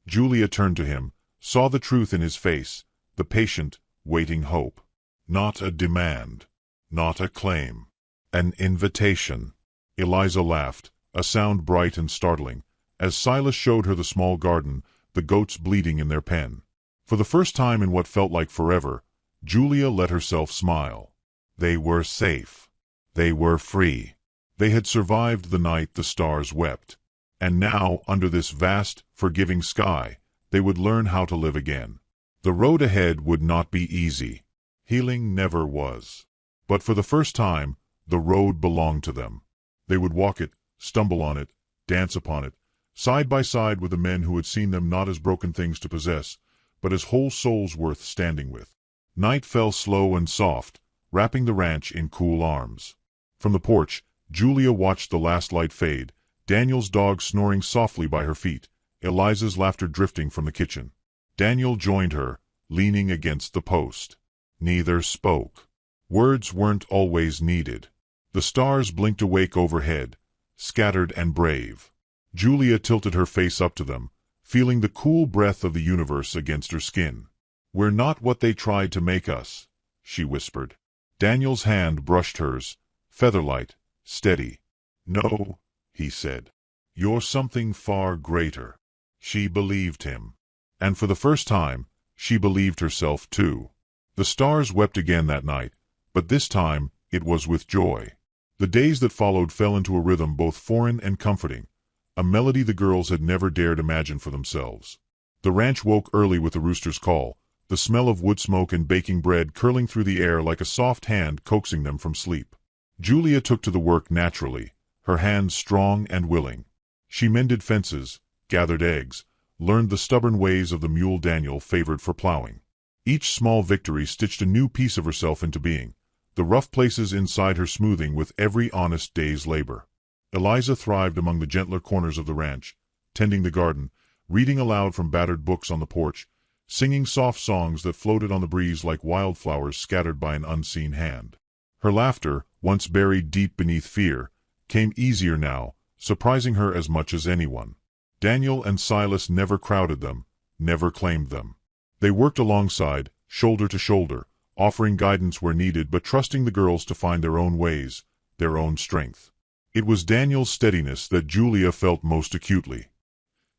Julia turned to him, saw the truth in his face, the patient, waiting hope. Not a demand. Not a claim. An invitation. Eliza laughed, a sound bright and startling, as Silas showed her the small garden, the goats bleating in their pen. For the first time in what felt like forever, Julia let herself smile. They were safe. They were free. They had survived the night the stars wept. And now, under this vast, forgiving sky, they would learn how to live again. The road ahead would not be easy. Healing never was. But for the first time, the road belonged to them. They would walk it, stumble on it, dance upon it, side by side with the men who had seen them not as broken things to possess, but as whole souls worth standing with. Night fell slow and soft, wrapping the ranch in cool arms. From the porch, Julia watched the last light fade, Daniel's dog snoring softly by her feet, Eliza's laughter drifting from the kitchen. Daniel joined her, leaning against the post. Neither spoke. Words weren't always needed. The stars blinked awake overhead, scattered and brave. Julia tilted her face up to them, feeling the cool breath of the universe against her skin. "We're not what they tried to make us," she whispered. Daniel's hand brushed hers, featherlight, steady. "No," he said. "You're something far greater." She believed him. And for the first time, she believed herself too. The stars wept again that night, but this time it was with joy. The days that followed fell into a rhythm both foreign and comforting, a melody the girls had never dared imagine for themselves. The ranch woke early with the rooster's call, the smell of wood smoke and baking bread curling through the air like a soft hand coaxing them from sleep. Julia took to the work naturally, her hands strong and willing. She mended fences, gathered eggs, learned the stubborn ways of the mule Daniel favored for plowing. Each small victory stitched a new piece of herself into being, the rough places inside her smoothing with every honest day's labor. Eliza thrived among the gentler corners of the ranch, tending the garden, reading aloud from battered books on the porch, singing soft songs that floated on the breeze like wildflowers scattered by an unseen hand. Her laughter, once buried deep beneath fear, came easier now, surprising her as much as anyone. Daniel and Silas never crowded them, never claimed them. They worked alongside, shoulder to shoulder, offering guidance where needed but trusting the girls to find their own ways, their own strength. It was Daniel's steadiness that Julia felt most acutely.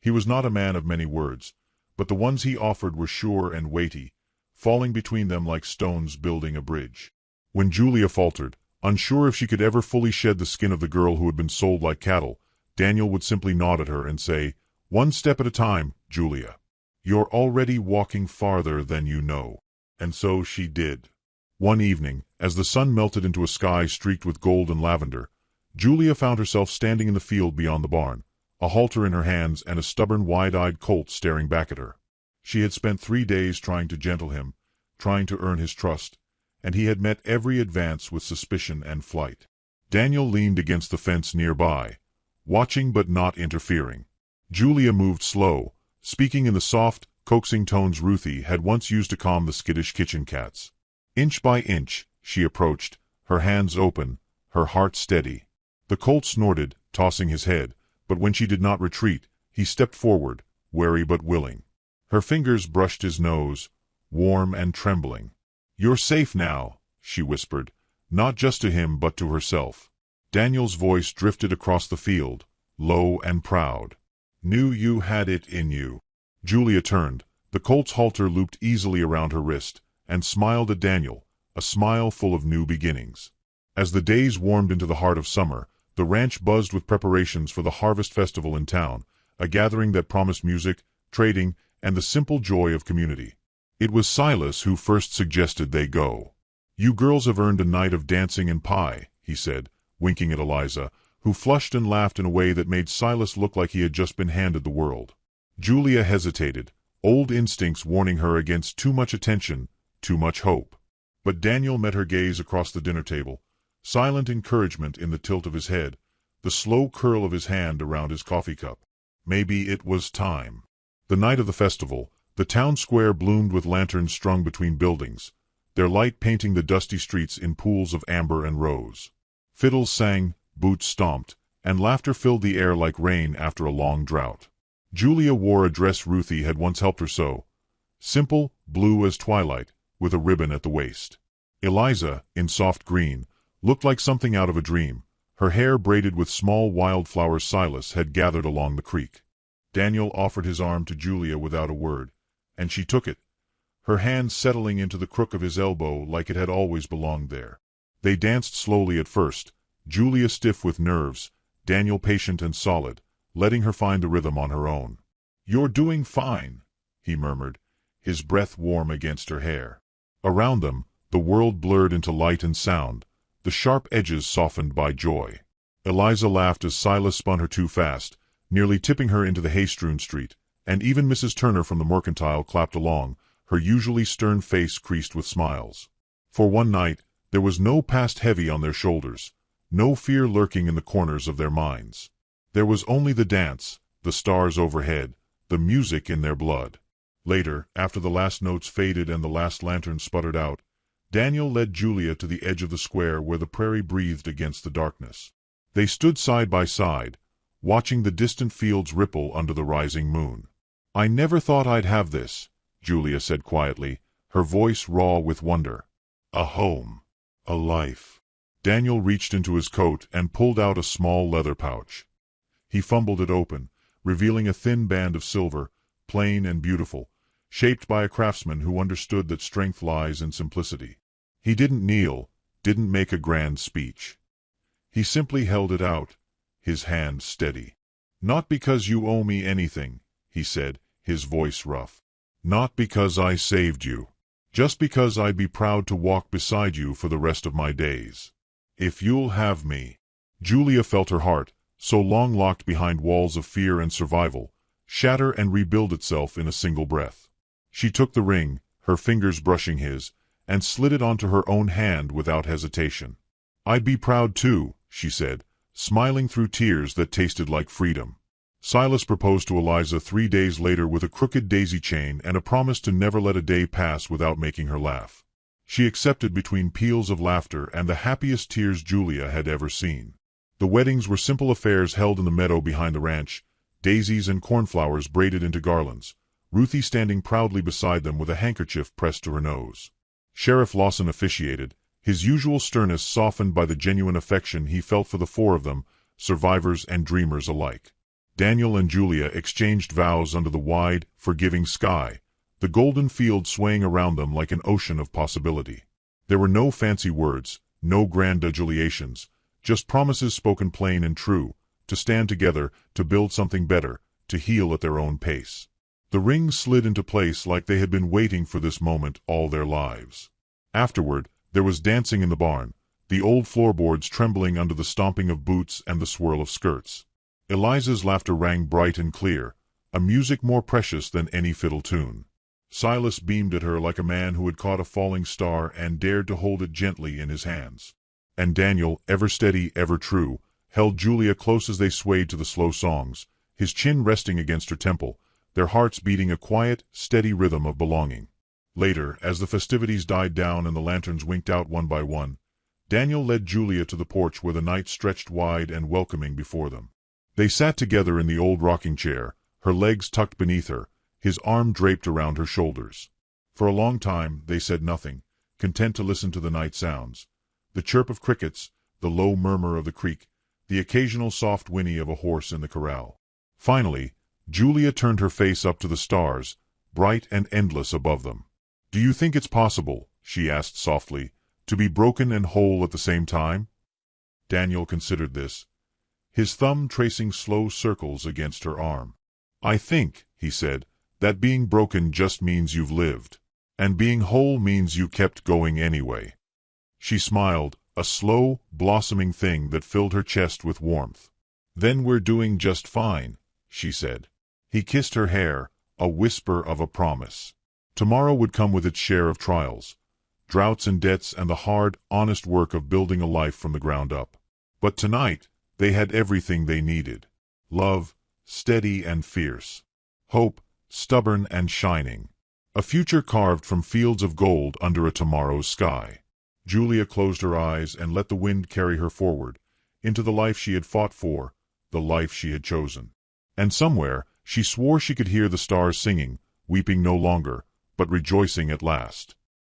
He was not a man of many words, but the ones he offered were sure and weighty, falling between them like stones building a bridge. When Julia faltered, unsure if she could ever fully shed the skin of the girl who had been sold like cattle, Daniel would simply nod at her and say, "One step at a time, Julia. You're already walking farther than you know." And so she did. One evening, as the sun melted into a sky streaked with gold and lavender, Julia found herself standing in the field beyond the barn, a halter in her hands and a stubborn wide-eyed colt staring back at her. She had spent 3 days trying to gentle him, trying to earn his trust, and he had met every advance with suspicion and flight. Daniel leaned against the fence nearby, watching but not interfering. Julia moved slow, speaking in the soft, coaxing tones Ruthie had once used to calm the skittish kitchen cats. Inch by inch, she approached, her hands open, her heart steady. The colt snorted, tossing his head, but when she did not retreat, he stepped forward, wary but willing. Her fingers brushed his nose, warm and trembling. "You're safe now," she whispered, not just to him but to herself. Daniel's voice drifted across the field, low and proud. "Knew you had it in you." Julia turned, the colt's halter looped easily around her wrist, and smiled at Daniel, a smile full of new beginnings. As the days warmed into the heart of summer, the ranch buzzed with preparations for the harvest festival in town, a gathering that promised music, trading, and the simple joy of community. It was Silas who first suggested they go. "You girls have earned a night of dancing and pie," he said, winking at Eliza, who flushed and laughed in a way that made Silas look like he had just been handed the world. Julia hesitated, old instincts warning her against too much attention, too much hope. But Daniel met her gaze across the dinner table, silent encouragement in the tilt of his head, the slow curl of his hand around his coffee cup. Maybe it was time. The night of the festival, the town square bloomed with lanterns strung between buildings, their light painting the dusty streets in pools of amber and rose. Fiddles sang, boots stomped, and laughter filled the air like rain after a long drought. Julia wore a dress Ruthie had once helped her sew, simple, blue as twilight, with a ribbon at the waist. Eliza, in soft green, looked like something out of a dream, her hair braided with small wildflowers Silas had gathered along the creek. Daniel offered his arm to Julia without a word, and she took it, her hand settling into the crook of his elbow like it had always belonged there. They danced slowly at first, Julia stiff with nerves, Daniel patient and solid, letting her find the rhythm on her own. "You're doing fine," he murmured, his breath warm against her hair. Around them, the world blurred into light and sound, the sharp edges softened by joy. Eliza laughed as Silas spun her too fast, nearly tipping her into the hay-strewn street, and even Mrs. Turner from the Mercantile clapped along, her usually stern face creased with smiles. For one night, there was no past heavy on their shoulders, no fear lurking in the corners of their minds. There was only the dance, the stars overhead, the music in their blood. Later, after the last notes faded and the last lantern sputtered out, Daniel led Julia to the edge of the square where the prairie breathed against the darkness. They stood side by side, watching the distant fields ripple under the rising moon. "I never thought I'd have this," Julia said quietly, her voice raw with wonder. "A home. A life." Daniel reached into his coat and pulled out a small leather pouch. He fumbled it open, revealing a thin band of silver, plain and beautiful, shaped by a craftsman who understood that strength lies in simplicity. He didn't kneel, didn't make a grand speech. He simply held it out, his hand steady. "Not because you owe me anything," he said, his voice rough. "Not because I saved you. Just because I'd be proud to walk beside you for the rest of my days. If you'll have me." Julia felt her heart, so long locked behind walls of fear and survival, shatter and rebuild itself in a single breath. She took the ring, her fingers brushing his, and slid it onto her own hand without hesitation. "I'd be proud too," she said, smiling through tears that tasted like freedom. Silas proposed to Eliza 3 days later with a crooked daisy chain and a promise to never let a day pass without making her laugh. She accepted between peals of laughter and the happiest tears Julia had ever seen. The weddings were simple affairs held in the meadow behind the ranch, daisies and cornflowers braided into garlands, Ruthie standing proudly beside them with a handkerchief pressed to her nose. Sheriff Lawson officiated, his usual sternness softened by the genuine affection he felt for the four of them, survivors and dreamers alike. Daniel and Julia exchanged vows under the wide, forgiving sky, the golden field swaying around them like an ocean of possibility. There were no fancy words, no grand adulations, just promises spoken plain and true, to stand together, to build something better, to heal at their own pace. The rings slid into place like they had been waiting for this moment all their lives. Afterward, there was dancing in the barn, the old floorboards trembling under the stomping of boots and the swirl of skirts. Eliza's laughter rang bright and clear, a music more precious than any fiddle tune. Silas beamed at her like a man who had caught a falling star and dared to hold it gently in his hands. And Daniel, ever steady, ever true, held Julia close as they swayed to the slow songs, his chin resting against her temple, their hearts beating a quiet, steady rhythm of belonging. Later, as the festivities died down and the lanterns winked out one by one, Daniel led Julia to the porch where the night stretched wide and welcoming before them. They sat together in the old rocking chair, her legs tucked beneath her, his arm draped around her shoulders. For a long time they said nothing, content to listen to the night sounds, the chirp of crickets, the low murmur of the creek, the occasional soft whinny of a horse in the corral. Finally, Julia turned her face up to the stars, bright and endless above them. "Do you think it's possible," she asked softly, "to be broken and whole at the same time?" Daniel considered this, his thumb tracing slow circles against her arm. "I think," he said, "that being broken just means you've lived. And being whole means you kept going anyway." She smiled, a slow, blossoming thing that filled her chest with warmth. "Then we're doing just fine," she said. He kissed her hair, a whisper of a promise. Tomorrow would come with its share of trials, droughts and debts and the hard, honest work of building a life from the ground up. But tonight, they had everything they needed. Love, steady and fierce. Hope, stubborn and shining. A future carved from fields of gold under a tomorrow's sky. Julia closed her eyes and let the wind carry her forward, into the life she had fought for, the life she had chosen. And somewhere, she swore she could hear the stars singing, weeping no longer, but rejoicing at last.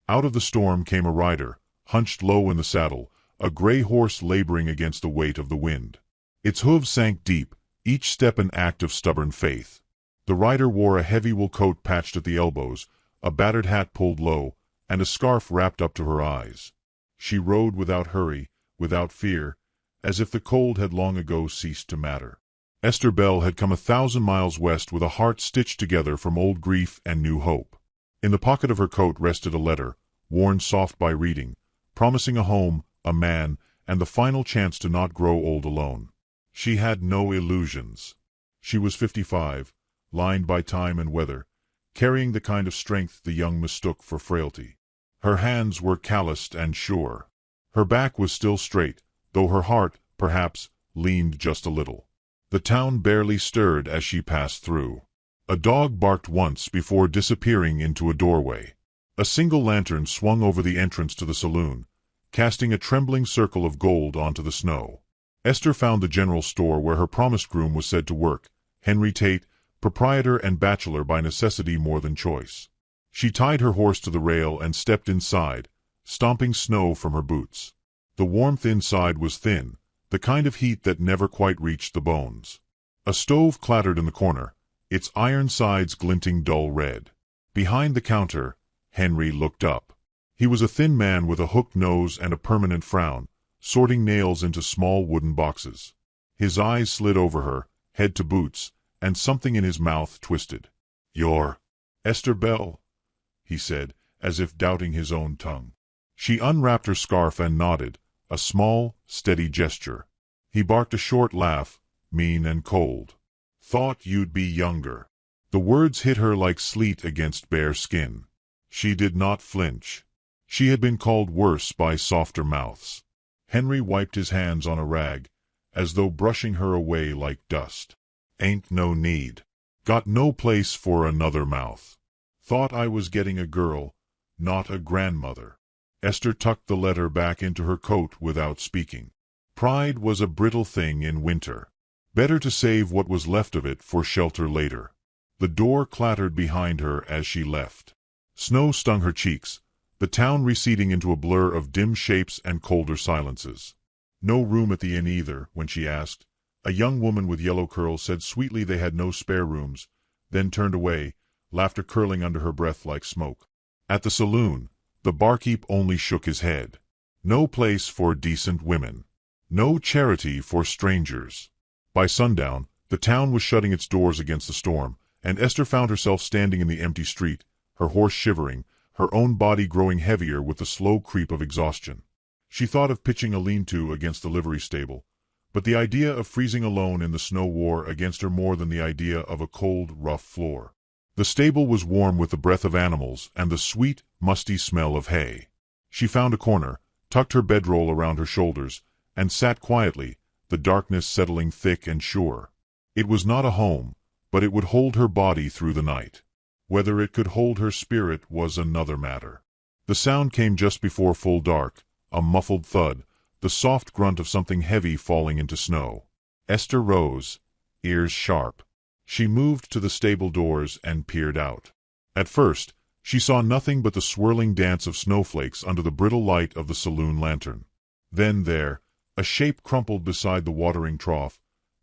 Out of the storm came a rider, hunched low in the saddle, a gray horse laboring against the weight of the wind. Its hooves sank deep, each step an act of stubborn faith. The rider wore a heavy wool coat patched at the elbows, a battered hat pulled low, and a scarf wrapped up to her eyes. She rode without hurry, without fear, as if the cold had long ago ceased to matter. Esther Bell had come 1,000 miles west with a heart stitched together from old grief and new hope. In the pocket of her coat rested a letter, worn soft by reading, promising a home, a man, and the final chance to not grow old alone. She had no illusions. She was 55, lined by time and weather, carrying the kind of strength the young mistook for frailty. Her hands were calloused and sure. Her back was still straight, though her heart, perhaps, leaned just a little. The town barely stirred as she passed through. A dog barked once before disappearing into a doorway. A single lantern swung over the entrance to the saloon, casting a trembling circle of gold onto the snow. Esther found the general store where her promised groom was said to work, Henry Tate, proprietor and bachelor by necessity more than choice. She tied her horse to the rail and stepped inside, stomping snow from her boots. The warmth inside was thin, the kind of heat that never quite reached the bones. A stove clattered in the corner, its iron sides glinting dull red. Behind the counter, Henry looked up. He was a thin man with a hooked nose and a permanent frown, sorting nails into small wooden boxes. His eyes slid over her, head to boots, and something in his mouth twisted. "You're Esther Bell," he said, as if doubting his own tongue. She unwrapped her scarf and nodded, a small, steady gesture. He barked a short laugh, mean and cold. "Thought you'd be younger." The words hit her like sleet against bare skin. She did not flinch. She had been called worse by softer mouths. Henry wiped his hands on a rag, as though brushing her away like dust. "Ain't no need. Got no place for another mouth. Thought I was getting a girl, not a grandmother." Esther tucked the letter back into her coat without speaking. Pride was a brittle thing in winter. Better to save what was left of it for shelter later. The door clattered behind her as she left. Snow stung her cheeks, the town receding into a blur of dim shapes and colder silences. No room at the inn either, when she asked. A young woman with yellow curls said sweetly they had no spare rooms, then turned away, laughter curling under her breath like smoke. At the saloon, the barkeep only shook his head. No place for decent women. No charity for strangers. By sundown, the town was shutting its doors against the storm, and Esther found herself standing in the empty street, her horse shivering, her own body growing heavier with the slow creep of exhaustion. She thought of pitching a lean-to against the livery stable, but the idea of freezing alone in the snow wore against her more than the idea of a cold, rough floor. The stable was warm with the breath of animals and the sweet, musty smell of hay. She found a corner, tucked her bedroll around her shoulders, and sat quietly, the darkness settling thick and sure. It was not a home, but it would hold her body through the night. Whether it could hold her spirit was another matter. The sound came just before full dark, a muffled thud, the soft grunt of something heavy falling into snow. Esther rose, ears sharp. She moved to the stable doors and peered out. At first, she saw nothing but the swirling dance of snowflakes under the brittle light of the saloon lantern. Then there, a shape crumpled beside the watering trough,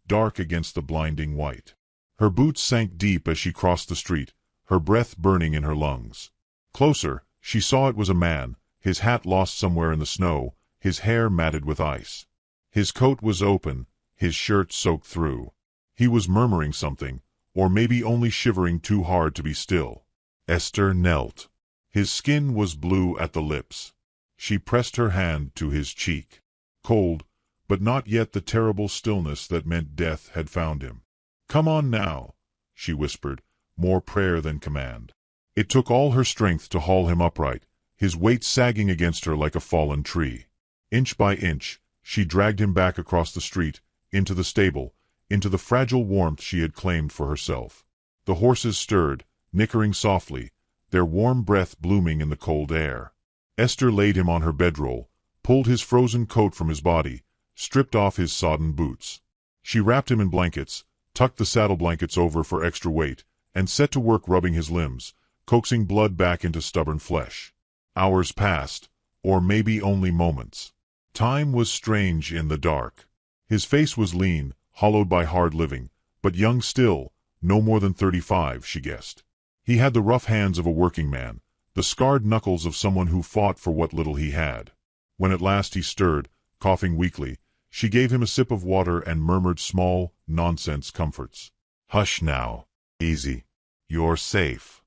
dark against the blinding white. Her boots sank deep as she crossed the street, her breath burning in her lungs. Closer, she saw it was a man, his hat lost somewhere in the snow, his hair matted with ice. His coat was open, his shirt soaked through. He was murmuring something, or maybe only shivering too hard to be still. Esther knelt. His skin was blue at the lips. She pressed her hand to his cheek. Cold, but not yet the terrible stillness that meant death had found him. "Come on now," she whispered, more prayer than command. It took all her strength to haul him upright, his weight sagging against her like a fallen tree. Inch by inch, she dragged him back across the street, into the stable, into the fragile warmth she had claimed for herself. The horses stirred, nickering softly, their warm breath blooming in the cold air. Esther laid him on her bedroll, pulled his frozen coat from his body, stripped off his sodden boots. She wrapped him in blankets, tucked the saddle blankets over for extra weight, and set to work rubbing his limbs, coaxing blood back into stubborn flesh. Hours passed, or maybe only moments. Time was strange in the dark. His face was lean, hollowed by hard living, but young still, no more than 35, she guessed. He had the rough hands of a working man, the scarred knuckles of someone who fought for what little he had. When at last he stirred, coughing weakly, she gave him a sip of water and murmured small, nonsense comforts. "Hush now. Easy. You're safe."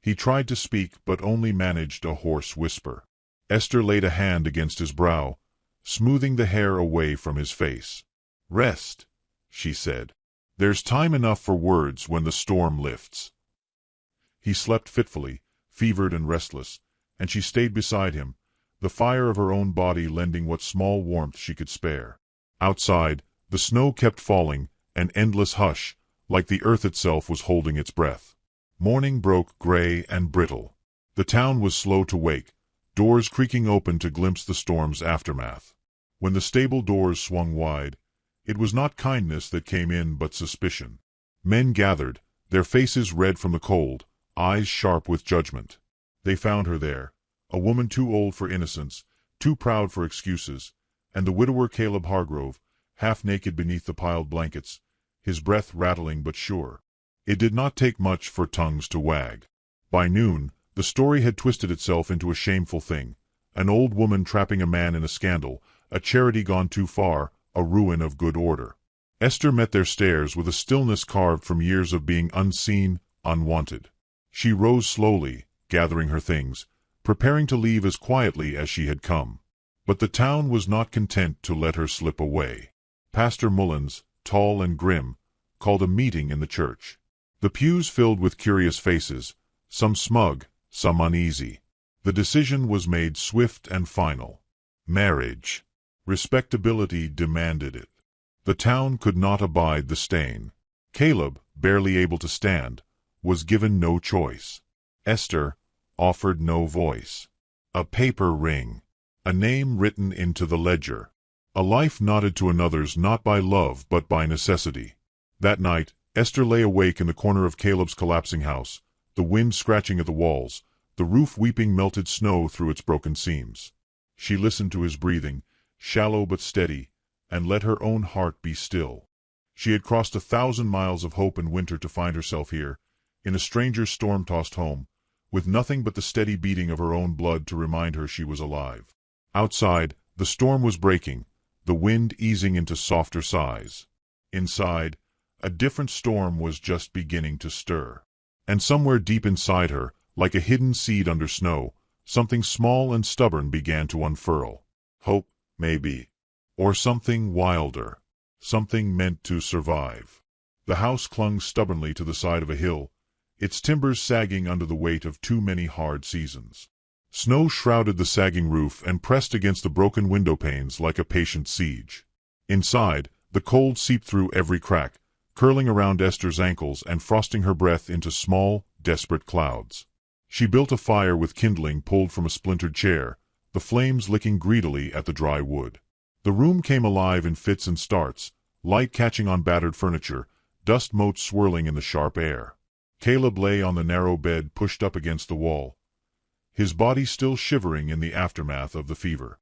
He tried to speak but only managed a hoarse whisper. Esther laid a hand against his brow, smoothing the hair away from his face. "Rest," she said. "There's time enough for words when the storm lifts." He slept fitfully, fevered and restless, and she stayed beside him, the fire of her own body lending what small warmth she could spare. Outside, the snow kept falling, an endless hush, like the earth itself was holding its breath. Morning broke gray and brittle. The town was slow to wake, doors creaking open to glimpse the storm's aftermath. When the stable doors swung wide, it was not kindness that came in but suspicion. Men gathered, their faces red from the cold, eyes sharp with judgment. They found her there, a woman too old for innocence, too proud for excuses, and the widower Caleb Hargrove, half-naked beneath the piled blankets, his breath rattling but sure. It did not take much for tongues to wag. By noon, the story had twisted itself into a shameful thing. An old woman trapping a man in a scandal, a charity gone too far, a ruin of good order. Esther met their stares with a stillness carved from years of being unseen, unwanted. She rose slowly, gathering her things, preparing to leave as quietly as she had come. But the town was not content to let her slip away. Pastor Mullins, tall and grim, called a meeting in the church. The pews filled with curious faces, some smug, some uneasy. The decision was made swift and final. Marriage. Respectability demanded it. The town could not abide the stain. Caleb, barely able to stand, was given no choice. Esther offered no voice. A paper ring. A name written into the ledger. A life knotted to another's not by love but by necessity. That night, Esther lay awake in the corner of Caleb's collapsing house, the wind scratching at the walls, the roof weeping melted snow through its broken seams. She listened to his breathing, shallow but steady, and let her own heart be still. She had crossed 1,000 miles of hope and winter to find herself here, in a stranger's storm-tossed home, with nothing but the steady beating of her own blood to remind her she was alive. Outside, the storm was breaking, the wind easing into softer sighs. Inside, a different storm was just beginning to stir. And somewhere deep inside her, like a hidden seed under snow, something small and stubborn began to unfurl. Hope, maybe. Or something wilder. Something meant to survive. The house clung stubbornly to the side of a hill, its timbers sagging under the weight of too many hard seasons. Snow shrouded the sagging roof and pressed against the broken window panes like a patient siege. Inside, the cold seeped through every crack, curling around Esther's ankles and frosting her breath into small, desperate clouds. She built a fire with kindling pulled from a splintered chair, the flames licking greedily at the dry wood. The room came alive in fits and starts, light catching on battered furniture, dust motes swirling in the sharp air. Caleb lay on the narrow bed pushed up against the wall, his body still shivering in the aftermath of the fever.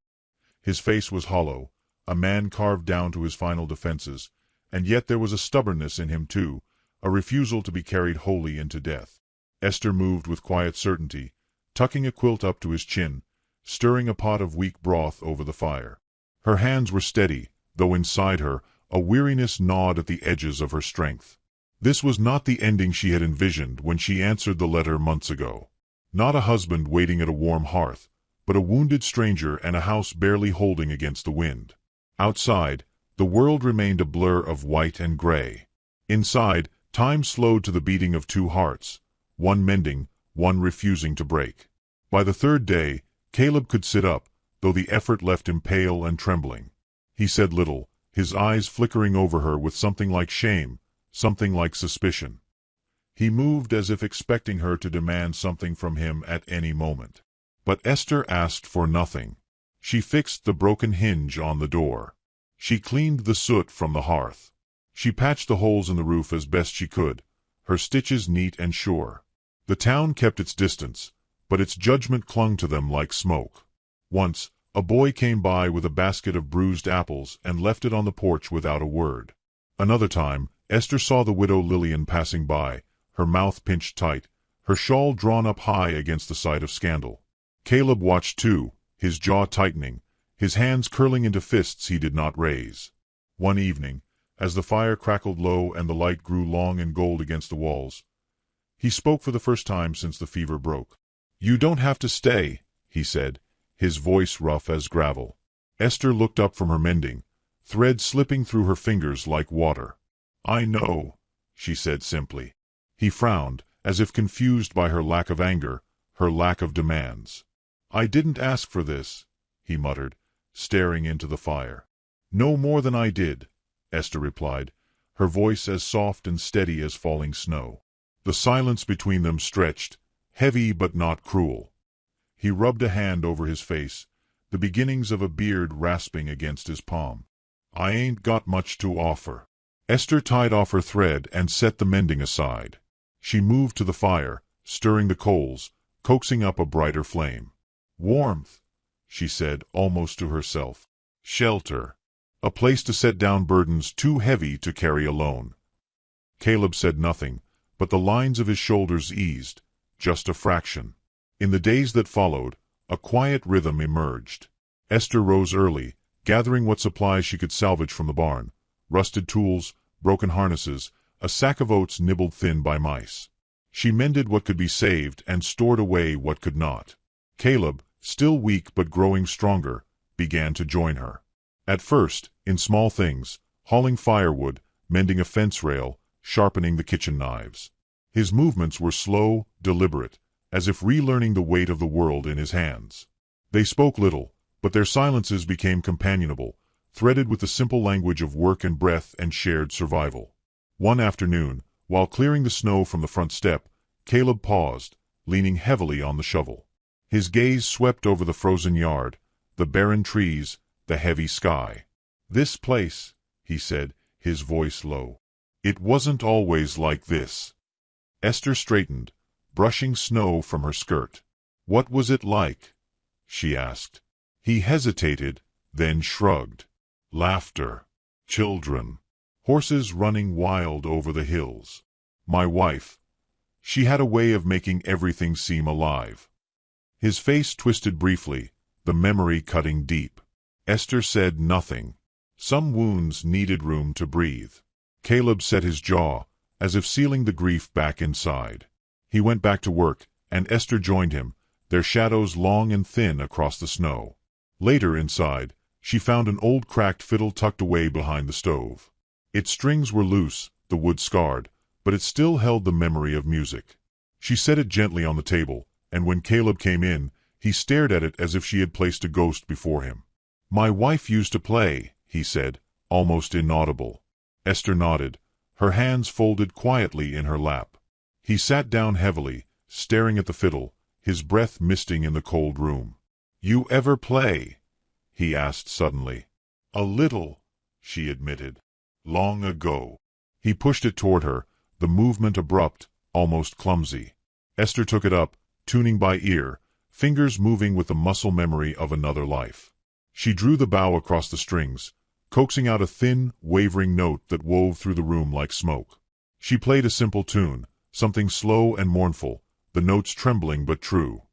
His face was hollow, a man carved down to his final defenses, and yet there was a stubbornness in him too, a refusal to be carried wholly into death. Esther moved with quiet certainty, tucking a quilt up to his chin, stirring a pot of weak broth over the fire. Her hands were steady, though inside her a weariness gnawed at the edges of her strength. This was not the ending she had envisioned when she answered the letter months ago. Not a husband waiting at a warm hearth, but a wounded stranger and a house barely holding against the wind. Outside, the world remained a blur of white and gray. Inside, time slowed to the beating of two hearts, one mending, one refusing to break. By the third day, Caleb could sit up, though the effort left him pale and trembling. He said little, his eyes flickering over her with something like shame, something like suspicion. He moved as if expecting her to demand something from him at any moment. But Esther asked for nothing. She fixed the broken hinge on the door. She cleaned the soot from the hearth. She patched the holes in the roof as best she could, her stitches neat and sure. The town kept its distance, but its judgment clung to them like smoke. Once, a boy came by with a basket of bruised apples and left it on the porch without a word. Another time, Esther saw the widow Lillian passing by, her mouth pinched tight, her shawl drawn up high against the sight of scandal. Caleb watched too, his jaw tightening, his hands curling into fists he did not raise. One evening, as the fire crackled low and the light grew long and gold against the walls, he spoke for the first time since the fever broke. "You don't have to stay," he said, his voice rough as gravel. Esther looked up from her mending, thread slipping through her fingers like water. "I know," she said simply. He frowned, as if confused by her lack of anger, her lack of demands. "I didn't ask for this," he muttered, staring into the fire. "No more than I did," Esther replied, her voice as soft and steady as falling snow. The silence between them stretched, heavy but not cruel. He rubbed a hand over his face, the beginnings of a beard rasping against his palm. "I ain't got much to offer." Esther tied off her thread and set the mending aside. She moved to the fire, stirring the coals, coaxing up a brighter flame. Warmth, she said, almost to herself. Shelter. A place to set down burdens too heavy to carry alone. Caleb said nothing, but the lines of his shoulders eased, just a fraction. In the days that followed, a quiet rhythm emerged. Esther rose early, gathering what supplies she could salvage from the barn: rusted tools, broken harnesses, a sack of oats nibbled thin by mice. She mended what could be saved and stored away what could not. Caleb, still weak but growing stronger, began to join her. At first, in small things, hauling firewood, mending a fence rail, sharpening the kitchen knives. His movements were slow, deliberate, as if relearning the weight of the world in his hands. They spoke little, but their silences became companionable, threaded with the simple language of work and breath and shared survival. One afternoon, while clearing the snow from the front step, Caleb paused, leaning heavily on the shovel. His gaze swept over the frozen yard, the barren trees, the heavy sky. "This place," he said, his voice low. "It wasn't always like this." Esther straightened, brushing snow from her skirt. "What was it like?" she asked. He hesitated, then shrugged. "Laughter. Children. Horses running wild over the hills. My wife. She had a way of making everything seem alive." His face twisted briefly, the memory cutting deep. Esther said nothing. Some wounds needed room to breathe. Caleb set his jaw, as if sealing the grief back inside. He went back to work, and Esther joined him, their shadows long and thin across the snow. Later, inside, she found an old cracked fiddle tucked away behind the stove. Its strings were loose, the wood scarred, but it still held the memory of music. She set it gently on the table, and when Caleb came in, he stared at it as if she had placed a ghost before him. "My wife used to play," he said, almost inaudible. Esther nodded, her hands folded quietly in her lap. He sat down heavily, staring at the fiddle, his breath misting in the cold room. "You ever play?" he asked suddenly. "A little," she admitted. "Long ago." He pushed it toward her, the movement abrupt, almost clumsy. Esther took it up, tuning by ear, fingers moving with the muscle memory of another life. She drew the bow across the strings, coaxing out a thin, wavering note that wove through the room like smoke. She played a simple tune, something slow and mournful, the notes trembling but true.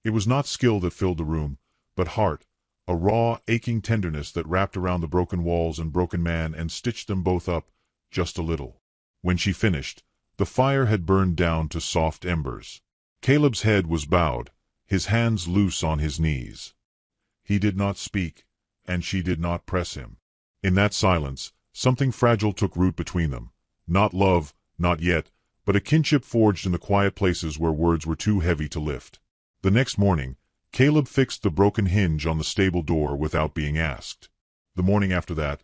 It was not skill that filled the room, but heart, a raw, aching tenderness that wrapped around the broken walls and broken man and stitched them both up, just a little. When she finished, the fire had burned down to soft embers. Caleb's head was bowed, his hands loose on his knees. He did not speak, and she did not press him. In that silence, something fragile took root between them. Not love, not yet, but a kinship forged in the quiet places where words were too heavy to lift. The next morning, Caleb fixed the broken hinge on the stable door without being asked. The morning after that,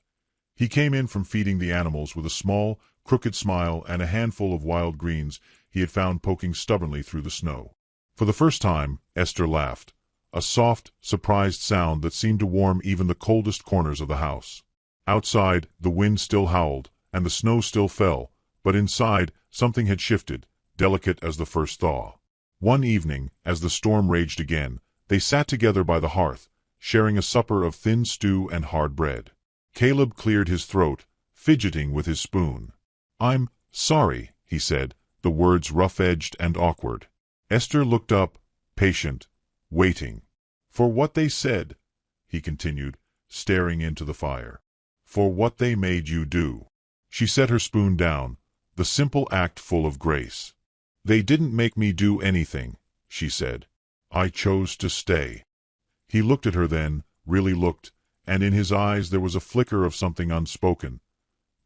he came in from feeding the animals with a small, crooked smile and a handful of wild greens he had found poking stubbornly through the snow. For the first time, Esther laughed, a soft, surprised sound that seemed to warm even the coldest corners of the house. Outside, the wind still howled, and the snow still fell, but inside, something had shifted, delicate as the first thaw. One evening, as the storm raged again, they sat together by the hearth, sharing a supper of thin stew and hard bread. Caleb cleared his throat, fidgeting with his spoon. "I'm sorry," he said, the words rough-edged and awkward. Esther looked up, patient, waiting. "For what they said," he continued, staring into the fire. "For what they made you do." She set her spoon down, the simple act full of grace. "They didn't make me do anything," she said. "I chose to stay." He looked at her then, really looked, and in his eyes there was a flicker of something unspoken.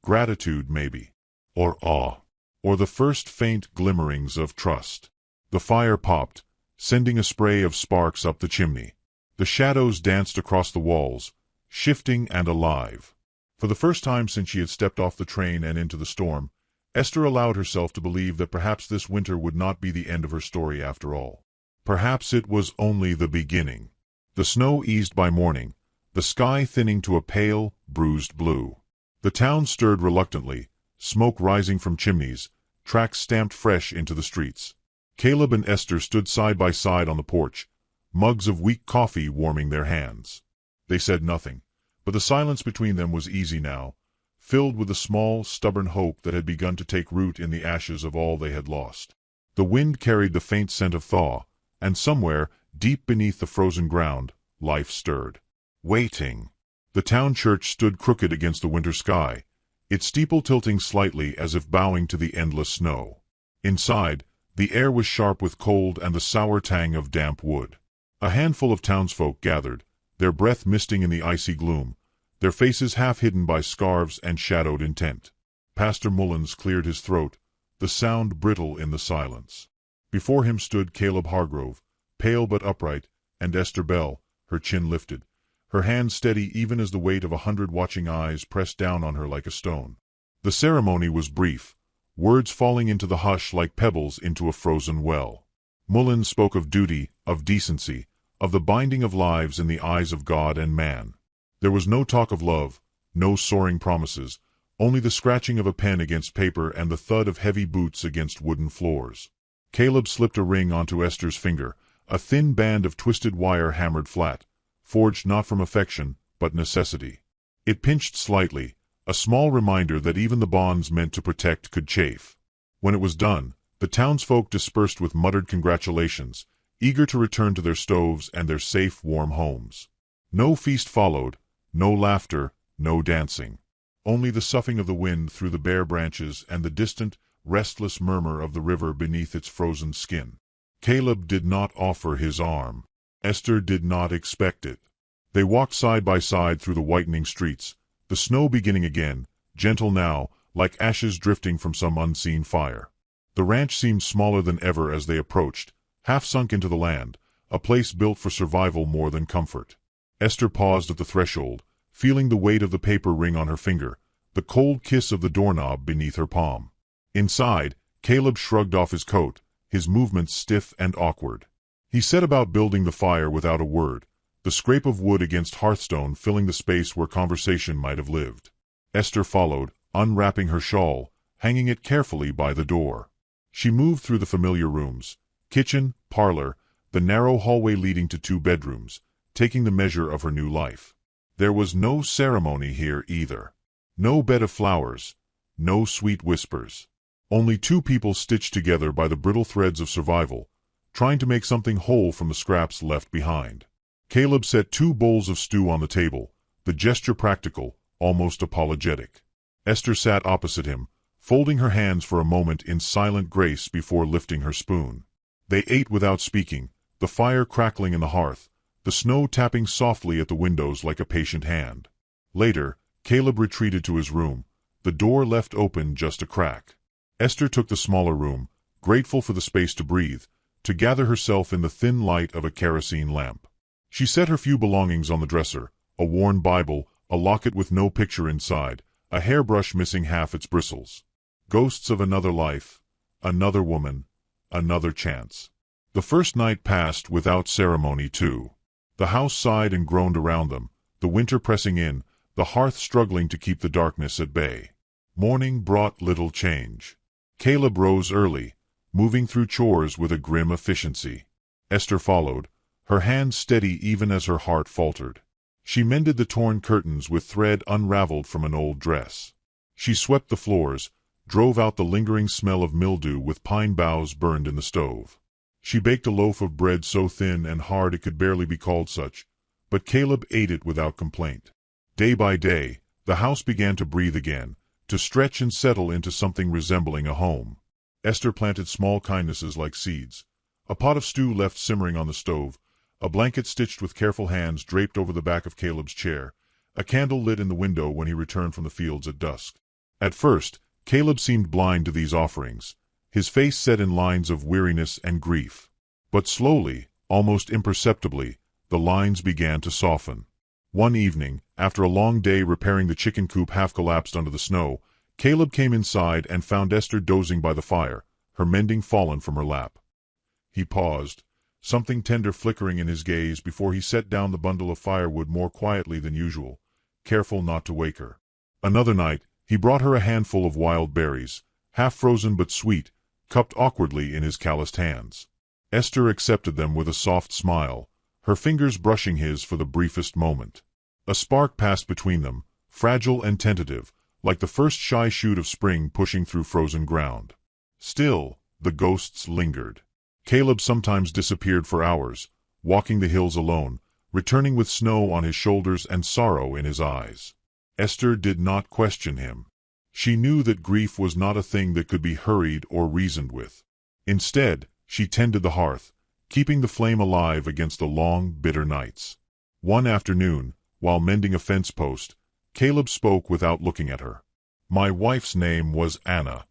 Gratitude, maybe. Or awe. Or the first faint glimmerings of trust. The fire popped, sending a spray of sparks up the chimney. The shadows danced across the walls, shifting and alive. For the first time since she had stepped off the train and into the storm, Esther allowed herself to believe that perhaps this winter would not be the end of her story after all. Perhaps it was only the beginning. The snow eased by morning, the sky thinning to a pale, bruised blue. The town stirred reluctantly, smoke rising from chimneys, tracks stamped fresh into the streets. Caleb and Esther stood side by side on the porch, mugs of weak coffee warming their hands. They said nothing, but the silence between them was easy now, filled with a small, stubborn hope that had begun to take root in the ashes of all they had lost. The wind carried the faint scent of thaw, and somewhere, deep beneath the frozen ground, life stirred. Waiting. The town church stood crooked against the winter sky, its steeple tilting slightly as if bowing to the endless snow. Inside, the air was sharp with cold and the sour tang of damp wood. A handful of townsfolk gathered, their breath misting in the icy gloom, their faces half hidden by scarves and shadowed intent. Pastor Mullins cleared his throat, the sound brittle in the silence. Before him stood Caleb Hargrove, pale but upright, and Esther Bell, her chin lifted, her hands steady even as the weight of 100 watching eyes pressed down on her like a stone. The ceremony was brief, words falling into the hush like pebbles into a frozen well. Mullins spoke of duty, of decency, of the binding of lives in the eyes of God and man. There was no talk of love, no soaring promises, only the scratching of a pen against paper and the thud of heavy boots against wooden floors. Caleb slipped a ring onto Esther's finger, a thin band of twisted wire hammered flat, forged not from affection, but necessity. It pinched slightly, a small reminder that even the bonds meant to protect could chafe. When it was done, the townsfolk dispersed with muttered congratulations, eager to return to their stoves and their safe, warm homes. No feast followed, no laughter, no dancing. Only the soughing of the wind through the bare branches and the distant, restless murmur of the river beneath its frozen skin. Caleb did not offer his arm. Esther did not expect it. They walked side by side through the whitening streets, the snow beginning again, gentle now, like ashes drifting from some unseen fire. The ranch seemed smaller than ever as they approached, half sunk into the land, a place built for survival more than comfort. Esther paused at the threshold, feeling the weight of the paper ring on her finger, the cold kiss of the doorknob beneath her palm. Inside, Caleb shrugged off his coat, his movements stiff and awkward. He set about building the fire without a word, the scrape of wood against hearthstone filling the space where conversation might have lived. Esther followed, unwrapping her shawl, hanging it carefully by the door. She moved through the familiar rooms, kitchen, parlor, the narrow hallway leading to 2 bedrooms, taking the measure of her new life. There was no ceremony here either. No bed of flowers, no sweet whispers. Only 2 people stitched together by the brittle threads of survival, trying to make something whole from the scraps left behind. Caleb set 2 bowls of stew on the table, the gesture practical, almost apologetic. Esther sat opposite him, folding her hands for a moment in silent grace before lifting her spoon. They ate without speaking, the fire crackling in the hearth, the snow tapping softly at the windows like a patient hand. Later, Caleb retreated to his room, the door left open just a crack. Esther took the smaller room, grateful for the space to breathe, to gather herself in the thin light of a kerosene lamp. She set her few belongings on the dresser, a worn Bible, a locket with no picture inside, a hairbrush missing half its bristles. Ghosts of another life, another woman, another chance. The first night passed without ceremony too. The house sighed and groaned around them, the winter pressing in, the hearth struggling to keep the darkness at bay. Morning brought little change. Caleb rose early, moving through chores with a grim efficiency. Esther followed, her hands steady even as her heart faltered. She mended the torn curtains with thread unraveled from an old dress. She swept the floors, drove out the lingering smell of mildew with pine boughs burned in the stove. She baked a loaf of bread so thin and hard it could barely be called such, but Caleb ate it without complaint. Day by day, the house began to breathe again, to stretch and settle into something resembling a home. Esther planted small kindnesses like seeds. A pot of stew left simmering on the stove, a blanket stitched with careful hands draped over the back of Caleb's chair, a candle lit in the window when he returned from the fields at dusk. At first, Caleb seemed blind to these offerings, his face set in lines of weariness and grief. But slowly, almost imperceptibly, the lines began to soften. One evening, after a long day repairing the chicken coop half collapsed under the snow, Caleb came inside and found Esther dozing by the fire, her mending fallen from her lap. He paused, something tender flickering in his gaze before he set down the bundle of firewood more quietly than usual, careful not to wake her. Another night, he brought her a handful of wild berries, half-frozen but sweet, cupped awkwardly in his calloused hands. Esther accepted them with a soft smile, her fingers brushing his for the briefest moment. A spark passed between them, fragile and tentative, like the first shy shoot of spring pushing through frozen ground. Still, the ghosts lingered. Caleb sometimes disappeared for hours, walking the hills alone, returning with snow on his shoulders and sorrow in his eyes. Esther did not question him. She knew that grief was not a thing that could be hurried or reasoned with. Instead, she tended the hearth, keeping the flame alive against the long, bitter nights. One afternoon, while mending a fence post, Caleb spoke without looking at her. "My wife's name was Anna."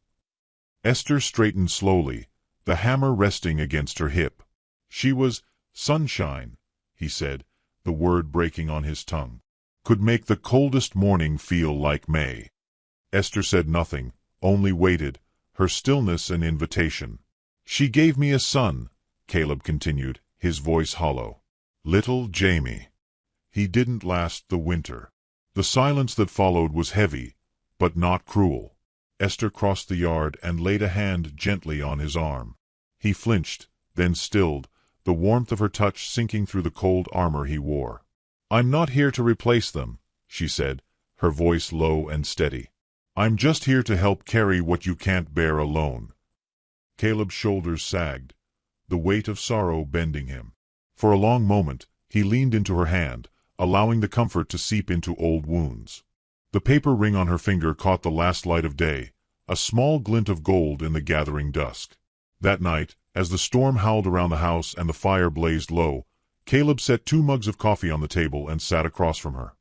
Esther straightened slowly, the hammer resting against her hip. "She was sunshine," he said, the word breaking on his tongue. "Could make the coldest morning feel like May." Esther said nothing, only waited, her stillness an invitation. "She gave me a son," Caleb continued, his voice hollow. "Little Jamie. He didn't last the winter." The silence that followed was heavy, but not cruel. Esther crossed the yard and laid a hand gently on his arm. He flinched, then stilled, the warmth of her touch sinking through the cold armor he wore. "I'm not here to replace them," she said, her voice low and steady. "I'm just here to help carry what you can't bear alone." Caleb's shoulders sagged, the weight of sorrow bending him. For a long moment, he leaned into her hand, allowing the comfort to seep into old wounds. The paper ring on her finger caught the last light of day, a small glint of gold in the gathering dusk. That night, as the storm howled around the house and the fire blazed low, Caleb set 2 mugs of coffee on the table and sat across from her.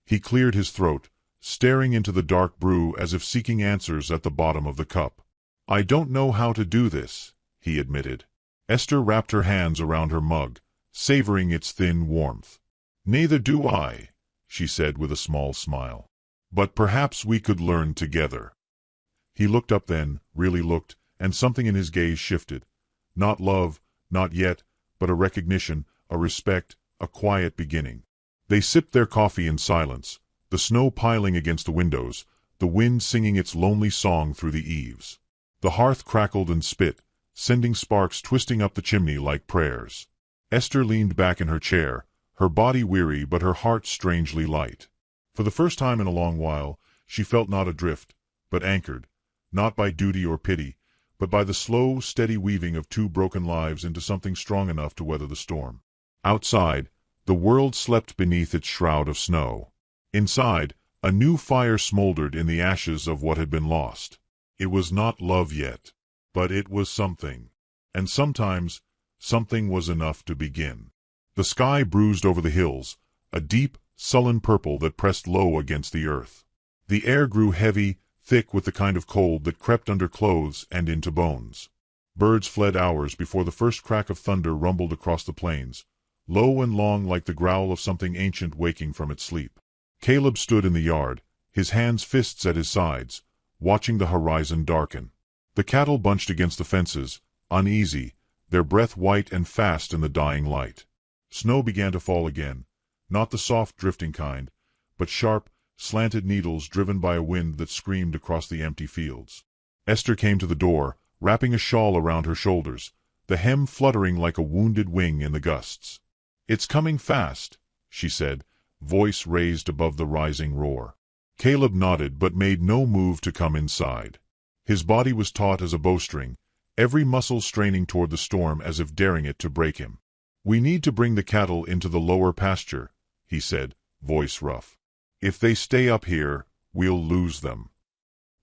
He cleared his throat, staring into the dark brew as if seeking answers at the bottom of the cup. "I don't know how to do this," he admitted. Esther wrapped her hands around her mug, savoring its thin warmth. "Neither do I," she said with a small smile. "But perhaps we could learn together." He looked up then, really looked, and something in his gaze shifted. Not love, not yet, but a recognition, a respect, a quiet beginning. They sipped their coffee in silence, the snow piling against the windows, the wind singing its lonely song through the eaves. The hearth crackled and spit, sending sparks twisting up the chimney like prayers. Esther leaned back in her chair, her body weary but her heart strangely light. For the first time in a long while, she felt not adrift, but anchored, not by duty or pity, but by the slow, steady weaving of 2 broken lives into something strong enough to weather the storm. Outside, the world slept beneath its shroud of snow. Inside, a new fire smoldered in the ashes of what had been lost. It was not love yet, but it was something. And sometimes, something was enough to begin. The sky bruised over the hills, a deep, sullen purple that pressed low against the earth. The air grew heavy, thick with the kind of cold that crept under clothes and into bones. Birds fled hours before the first crack of thunder rumbled across the plains, low and long like the growl of something ancient waking from its sleep. Caleb stood in the yard, his hands fists at his sides, watching the horizon darken. The cattle bunched against the fences, uneasy, their breath white and fast in the dying light. Snow began to fall again, not the soft drifting kind, but sharp, slanted needles driven by a wind that screamed across the empty fields. Esther came to the door, wrapping a shawl around her shoulders, the hem fluttering like a wounded wing in the gusts. "It's coming fast," she said, voice raised above the rising roar. Caleb nodded but made no move to come inside. His body was taut as a bowstring, every muscle straining toward the storm as if daring it to break him. "We need to bring the cattle into the lower pasture," he said, voice rough. "If they stay up here, we'll lose them."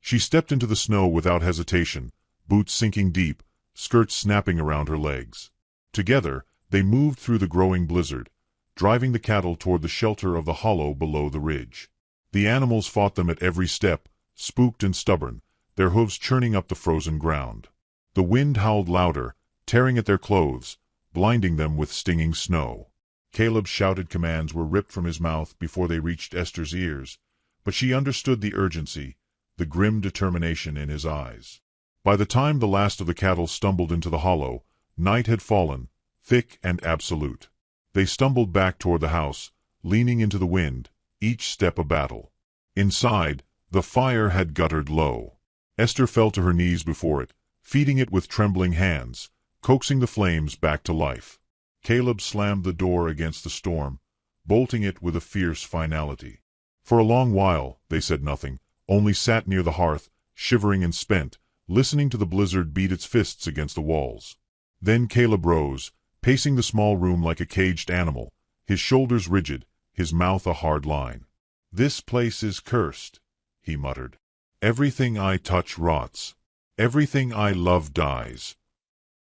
She stepped into the snow without hesitation, boots sinking deep, skirts snapping around her legs. Together, they moved through the growing blizzard, driving the cattle toward the shelter of the hollow below the ridge. The animals fought them at every step, spooked and stubborn, their hooves churning up the frozen ground. The wind howled louder, tearing at their clothes, blinding them with stinging snow. Caleb's shouted commands were ripped from his mouth before they reached Esther's ears, but she understood the urgency, the grim determination in his eyes. By the time the last of the cattle stumbled into the hollow, night had fallen, thick and absolute. They stumbled back toward the house, leaning into the wind, each step a battle. Inside, the fire had guttered low. Esther fell to her knees before it, feeding it with trembling hands, coaxing the flames back to life. Caleb slammed the door against the storm, bolting it with a fierce finality. For a long while they said nothing, only sat near the hearth, shivering and spent, listening to the blizzard beat its fists against the walls. Then Caleb rose, pacing the small room like a caged animal, his shoulders rigid, his mouth a hard line. "This place is cursed," he muttered. "Everything I touch rots. Everything I love dies."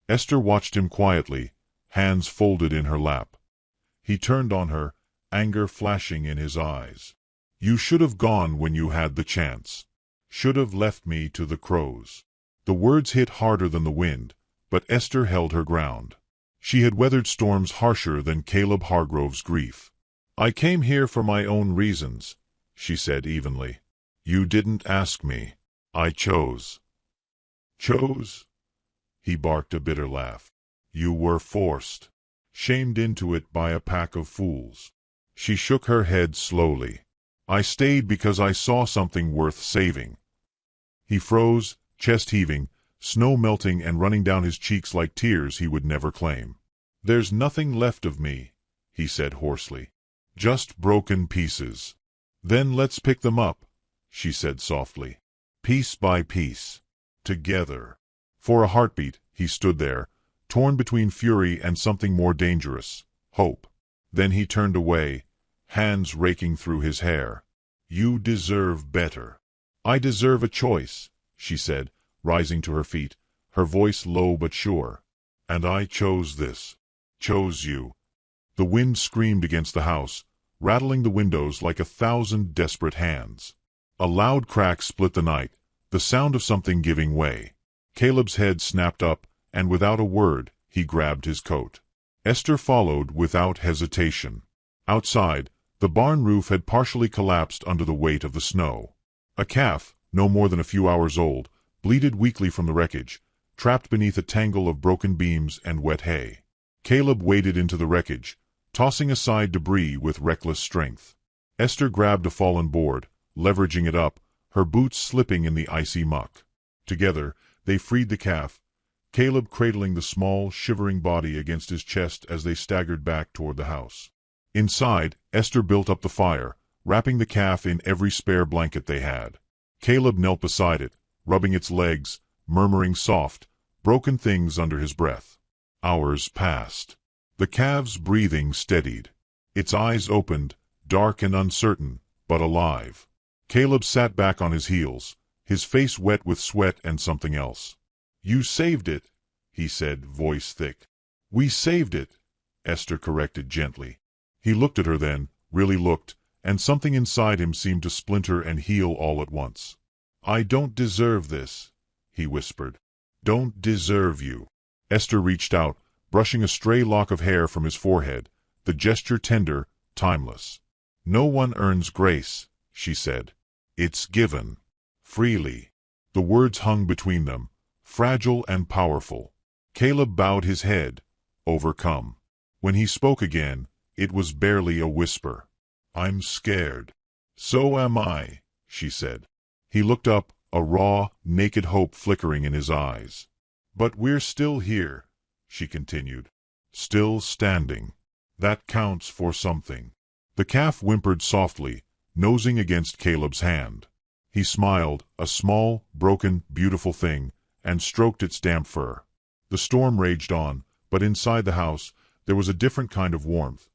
Esther watched him quietly, hands folded in her lap. He turned on her, anger flashing in his eyes. "You should have gone when you had the chance. Should have left me to the crows." The words hit harder than the wind, but Esther held her ground. She had weathered storms harsher than Caleb Hargrove's grief. "I came here for my own reasons," she said evenly. "You didn't ask me. I chose." "Chose?" He barked a bitter laugh. "You were forced. Shamed into it by a pack of fools." She shook her head slowly. "I stayed because I saw something worth saving." He froze, chest heaving, snow melting and running down his cheeks like tears he would never claim. "There's nothing left of me," he said hoarsely. "Just broken pieces." "Then let's pick them up," she said softly. "Piece by piece. Together." For a heartbeat, he stood there, torn between fury and something more dangerous, hope. Then he turned away, hands raking through his hair. "You deserve better." "I deserve a choice," she said, rising to her feet, her voice low but sure. "And I chose this. Chose you." The wind screamed against the house, rattling the windows like 1,000 desperate hands. A loud crack split the night, the sound of something giving way. Caleb's head snapped up, and without a word, he grabbed his coat. Esther followed without hesitation. Outside, the barn roof had partially collapsed under the weight of the snow. A calf, no more than a few hours old, bleated weakly from the wreckage, trapped beneath a tangle of broken beams and wet hay. Caleb waded into the wreckage, tossing aside debris with reckless strength. Esther grabbed a fallen board, leveraging it up, her boots slipping in the icy muck. Together, they freed the calf, Caleb cradling the small, shivering body against his chest as they staggered back toward the house. Inside, Esther built up the fire, wrapping the calf in every spare blanket they had. Caleb knelt beside it, rubbing its legs, murmuring soft, broken things under his breath. Hours passed. The calf's breathing steadied. Its eyes opened, dark and uncertain, but alive. Caleb sat back on his heels, his face wet with sweat and something else. "You saved it," he said, voice thick. "We saved it," Esther corrected gently. He looked at her then, really looked, and something inside him seemed to splinter and heal all at once. "I don't deserve this," he whispered. "Don't deserve you." Esther reached out, brushing a stray lock of hair from his forehead, the gesture tender, timeless. "No one earns grace," she said. "It's given. Freely." The words hung between them, fragile and powerful. Caleb bowed his head, overcome. When he spoke again, it was barely a whisper. "I'm scared." "So am I," she said. He looked up, a raw, naked hope flickering in his eyes. "But we're still here," she continued. "Still standing. That counts for something." The calf whimpered softly, nosing against Caleb's hand. He smiled, a small, broken, beautiful thing, and stroked its damp fur. The storm raged on, but inside the house there was a different kind of warmth.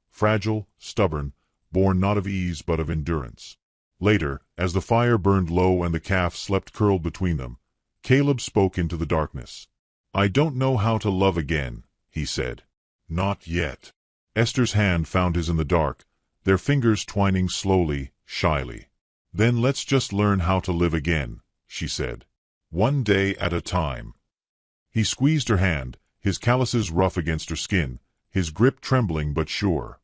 Fragile, stubborn, born not of ease but of endurance. Later, as the fire burned low and the calf slept curled between them, Caleb spoke into the darkness. "I don't know how to love again," he said. "Not yet." Esther's hand found his in the dark, their fingers twining slowly, shyly. "Then let's just learn how to live again," she said. "One day at a time." He squeezed her hand, his calluses rough against her skin, his grip trembling but sure.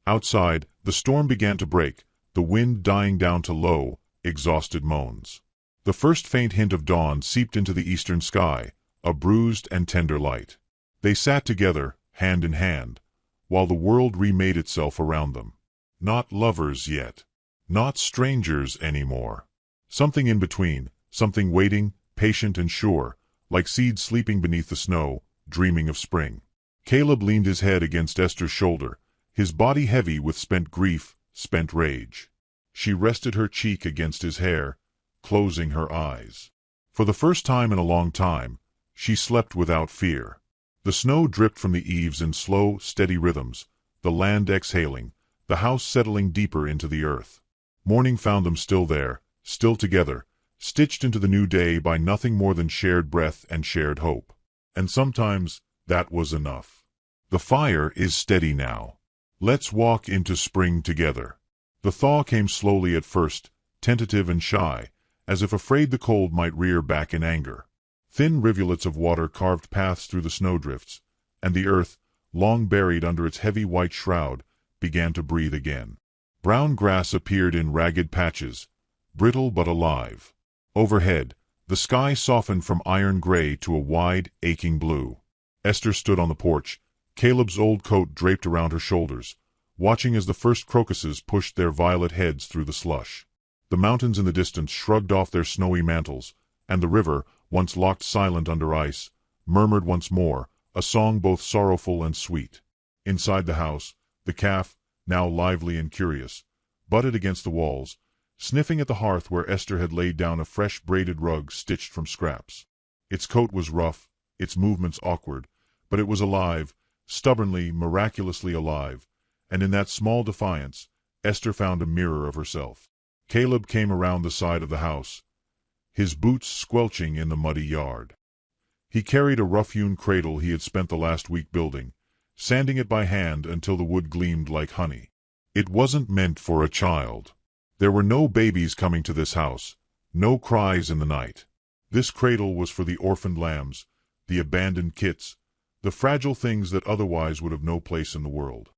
Outside, the storm began to break, the wind dying down to low, exhausted moans. The first faint hint of dawn seeped into the eastern sky, a bruised and tender light. They sat together, hand in hand, while the world remade itself around them. Not lovers yet. Not strangers anymore. Something in between, something waiting, patient and sure, like seeds sleeping beneath the snow, dreaming of spring. Caleb leaned his head against Esther's shoulder, his body heavy with spent grief, spent rage. She rested her cheek against his hair, closing her eyes. For the first time in a long time, she slept without fear. The snow dripped from the eaves in slow, steady rhythms, the land exhaling, the house settling deeper into the earth. Morning found them still there, still together, stitched into the new day by nothing more than shared breath and shared hope. And sometimes that was enough. The fire is steady now. Let's walk into spring together. The thaw came slowly at first, tentative and shy, as if afraid the cold might rear back in anger. Thin rivulets of water carved paths through the snowdrifts, and the earth, long buried under its heavy white shroud, began to breathe again. Brown grass appeared in ragged patches, brittle but alive. Overhead, the sky softened from iron gray to a wide, aching blue. Esther stood on the porch, Caleb's old coat draped around her shoulders, watching as the first crocuses pushed their violet heads through the slush. The mountains in the distance shrugged off their snowy mantles, and the river, once locked silent under ice, murmured once more, a song both sorrowful and sweet. Inside the house, the calf, now lively and curious, butted against the walls, sniffing at the hearth where Esther had laid down a fresh braided rug stitched from scraps. Its coat was rough, its movements awkward, but it was alive, stubbornly, miraculously alive, and in that small defiance, Esther found a mirror of herself. Caleb came around the side of the house, his boots squelching in the muddy yard. He carried a rough-hewn cradle he had spent the last week building, sanding it by hand until the wood gleamed like honey. It wasn't meant for a child. There were no babies coming to this house, no cries in the night. This cradle was for the orphaned lambs, the abandoned kits, the fragile things that otherwise would have no place in the world.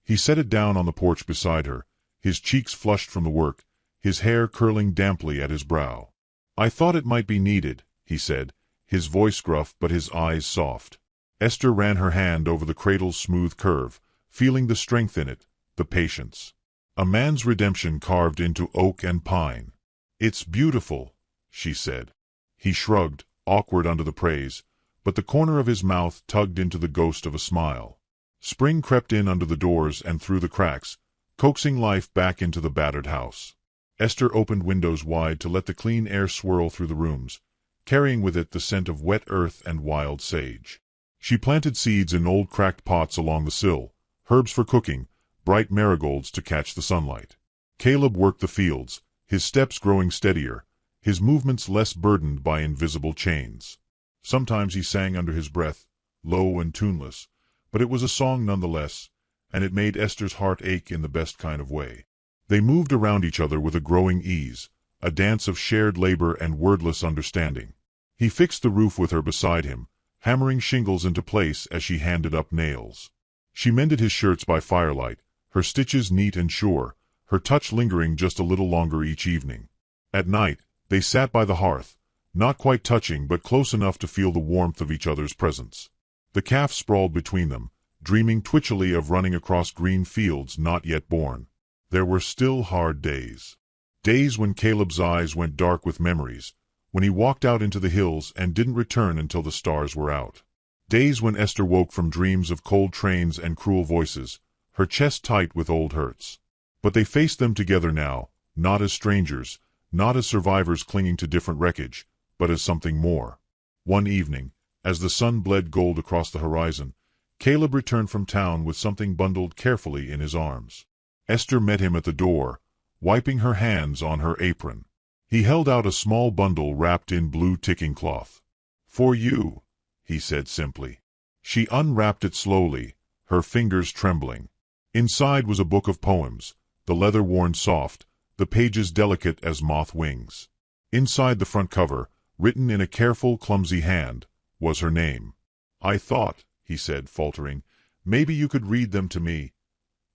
He set it down on the porch beside her, his cheeks flushed from the work, his hair curling damply at his brow. "I thought it might be needed," he said, his voice gruff but his eyes soft. Esther ran her hand over the cradle's smooth curve, feeling the strength in it, the patience. A man's redemption carved into oak and pine. "It's beautiful," she said. He shrugged, awkward under the praise, but the corner of his mouth tugged into the ghost of a smile. Spring crept in under the doors and through the cracks, coaxing life back into the battered house. Esther opened windows wide to let the clean air swirl through the rooms, carrying with it the scent of wet earth and wild sage. She planted seeds in old cracked pots along the sill, herbs for cooking, bright marigolds to catch the sunlight. Caleb worked the fields, his steps growing steadier, his movements less burdened by invisible chains. Sometimes he sang under his breath, low and tuneless, but it was a song nonetheless, and it made Esther's heart ache in the best kind of way. They moved around each other with a growing ease, a dance of shared labor and wordless understanding. He fixed the roof with her beside him, hammering shingles into place as she handed up nails. She mended his shirts by firelight, her stitches neat and sure, her touch lingering just a little longer each evening. At night, they sat by the hearth, not quite touching but close enough to feel the warmth of each other's presence. The calf sprawled between them, dreaming twitchily of running across green fields not yet born. There were still hard days. Days when Caleb's eyes went dark with memories, when he walked out into the hills and didn't return until the stars were out. Days when Esther woke from dreams of cold trains and cruel voices, her chest tight with old hurts. But they faced them together now, not as strangers, not as survivors clinging to different wreckage, but as something more. One evening, as the sun bled gold across the horizon, Caleb returned from town with something bundled carefully in his arms. Esther met him at the door, wiping her hands on her apron. He held out a small bundle wrapped in blue ticking cloth. "For you," he said simply. She unwrapped it slowly, her fingers trembling. Inside was a book of poems, the leather worn soft, the pages delicate as moth wings. Inside the front cover, written in a careful, clumsy hand, was her name. "I thought," he said, faltering, "maybe you could read them to me.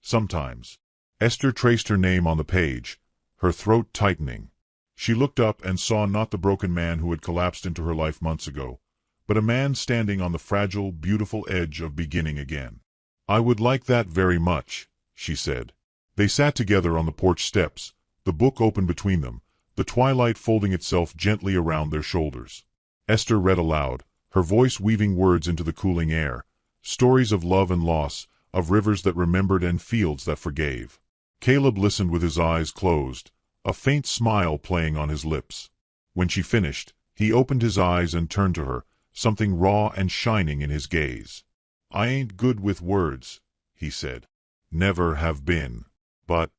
Sometimes." Esther traced her name on the page, her throat tightening. She looked up and saw not the broken man who had collapsed into her life months ago, but a man standing on the fragile, beautiful edge of beginning again. "I would like that very much," she said. They sat together on the porch steps, the book open between them, the twilight folding itself gently around their shoulders. Esther read aloud, her voice weaving words into the cooling air, stories of love and loss, of rivers that remembered and fields that forgave. Caleb listened with his eyes closed, a faint smile playing on his lips. When she finished, he opened his eyes and turned to her, something raw and shining in his gaze. "I ain't good with words," he said. "Never have been. But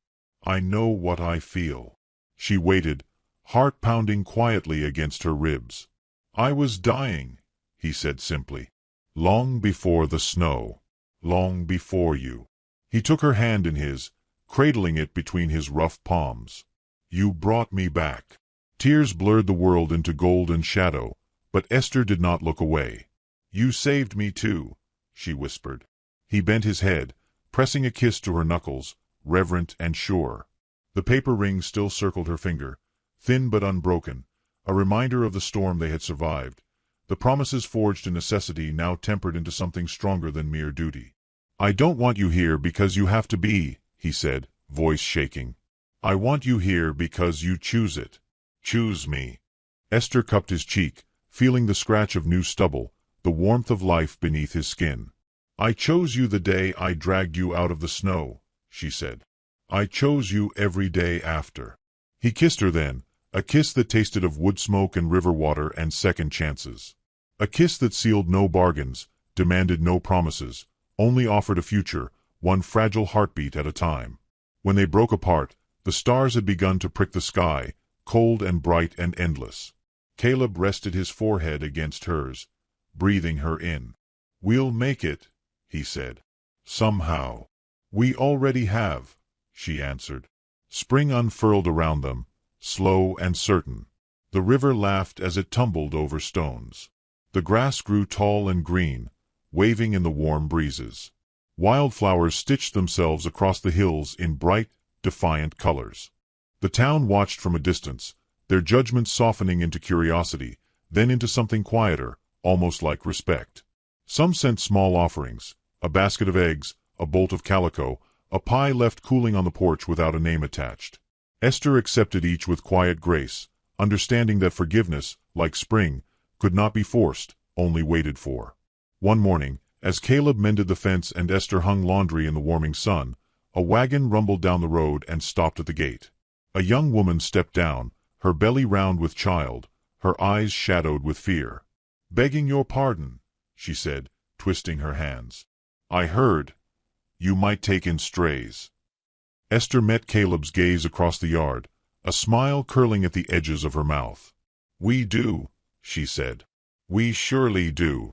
I know what I feel." She waited, heart pounding quietly against her ribs. "I was dying," he said simply. "Long before the snow. Long before you." He took her hand in his, cradling it between his rough palms. "You brought me back." Tears blurred the world into gold and shadow, but Esther did not look away. "You saved me too," she whispered. He bent his head, pressing a kiss to her knuckles, reverent and sure. The paper ring still circled her finger, thin but unbroken, a reminder of the storm they had survived, the promises forged in necessity now tempered into something stronger than mere duty. "I don't want you here because you have to be," he said, voice shaking. "I want you here because you choose it. Choose me." Esther cupped his cheek, feeling the scratch of new stubble, the warmth of life beneath his skin. "I chose you the day I dragged you out of the snow," she said. "I chose you every day after." He kissed her then, a kiss that tasted of wood smoke and river water and second chances. A kiss that sealed no bargains, demanded no promises, only offered a future, one fragile heartbeat at a time. When they broke apart, the stars had begun to prick the sky, cold and bright and endless. Caleb rested his forehead against hers, breathing her in. "We'll make it," he said. "Somehow." "We already have," she answered. Spring unfurled around them, slow and certain. The river laughed as it tumbled over stones. The grass grew tall and green, waving in the warm breezes. Wildflowers stitched themselves across the hills in bright, defiant colors. The town watched from a distance, their judgments softening into curiosity, then into something quieter, almost like respect. Some sent small offerings, a basket of eggs, a bolt of calico, a pie left cooling on the porch without a name attached. Esther accepted each with quiet grace, understanding that forgiveness, like spring, could not be forced, only waited for. One morning, as Caleb mended the fence and Esther hung laundry in the warming sun, a wagon rumbled down the road and stopped at the gate. A young woman stepped down, her belly round with child, her eyes shadowed with fear. "Begging your pardon," she said, twisting her hands. "I heard you might take in strays." Esther met Caleb's gaze across the yard, a smile curling at the edges of her mouth. "We do," she said. "We surely do."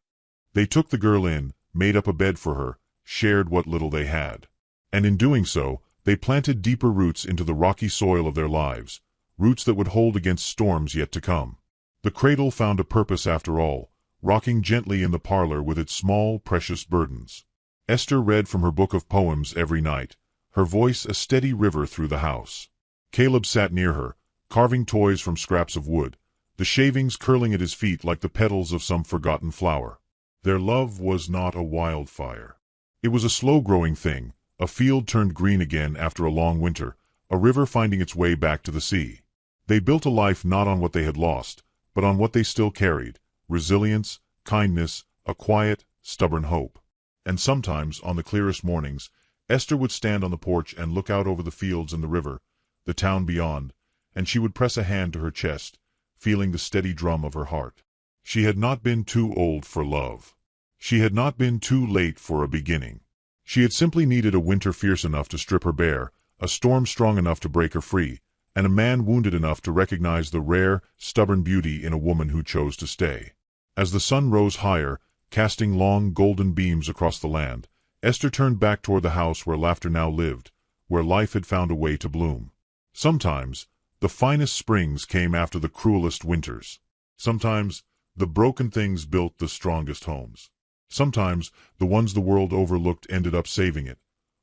They took the girl in, made up a bed for her, shared what little they had. And in doing so, they planted deeper roots into the rocky soil of their lives, roots that would hold against storms yet to come. The cradle found a purpose after all, rocking gently in the parlor with its small, precious burdens. Esther read from her book of poems every night, her voice a steady river through the house. Caleb sat near her, carving toys from scraps of wood, the shavings curling at his feet like the petals of some forgotten flower. Their love was not a wildfire. It was a slow-growing thing, a field turned green again after a long winter, a river finding its way back to the sea. They built a life not on what they had lost, but on what they still carried, resilience, kindness, a quiet, stubborn hope. And sometimes, on the clearest mornings, Esther would stand on the porch and look out over the fields and the river, the town beyond, and she would press a hand to her chest, feeling the steady drum of her heart. She had not been too old for love. She had not been too late for a beginning. She had simply needed a winter fierce enough to strip her bare, a storm strong enough to break her free, and a man wounded enough to recognize the rare, stubborn beauty in a woman who chose to stay. As the sun rose higher, casting long golden beams across the land, Esther turned back toward the house where laughter now lived, where life had found a way to bloom. Sometimes, the finest springs came after the cruelest winters. Sometimes, the broken things built the strongest homes. Sometimes, the ones the world overlooked ended up saving it,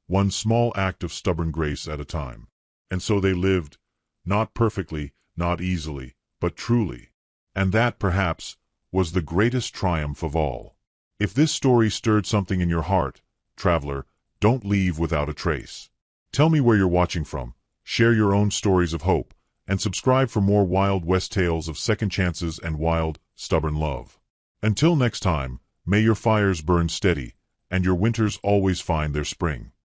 one small act of stubborn grace at a time. And so they lived, not perfectly, not easily, but truly. And that, perhaps, was the greatest triumph of all. If this story stirred something in your heart, traveler, don't leave without a trace. Tell me where you're watching from, share your own stories of hope, and subscribe for more Wild West tales of second chances and wild, stubborn love. Until next time, may your fires burn steady, and your winters always find their spring.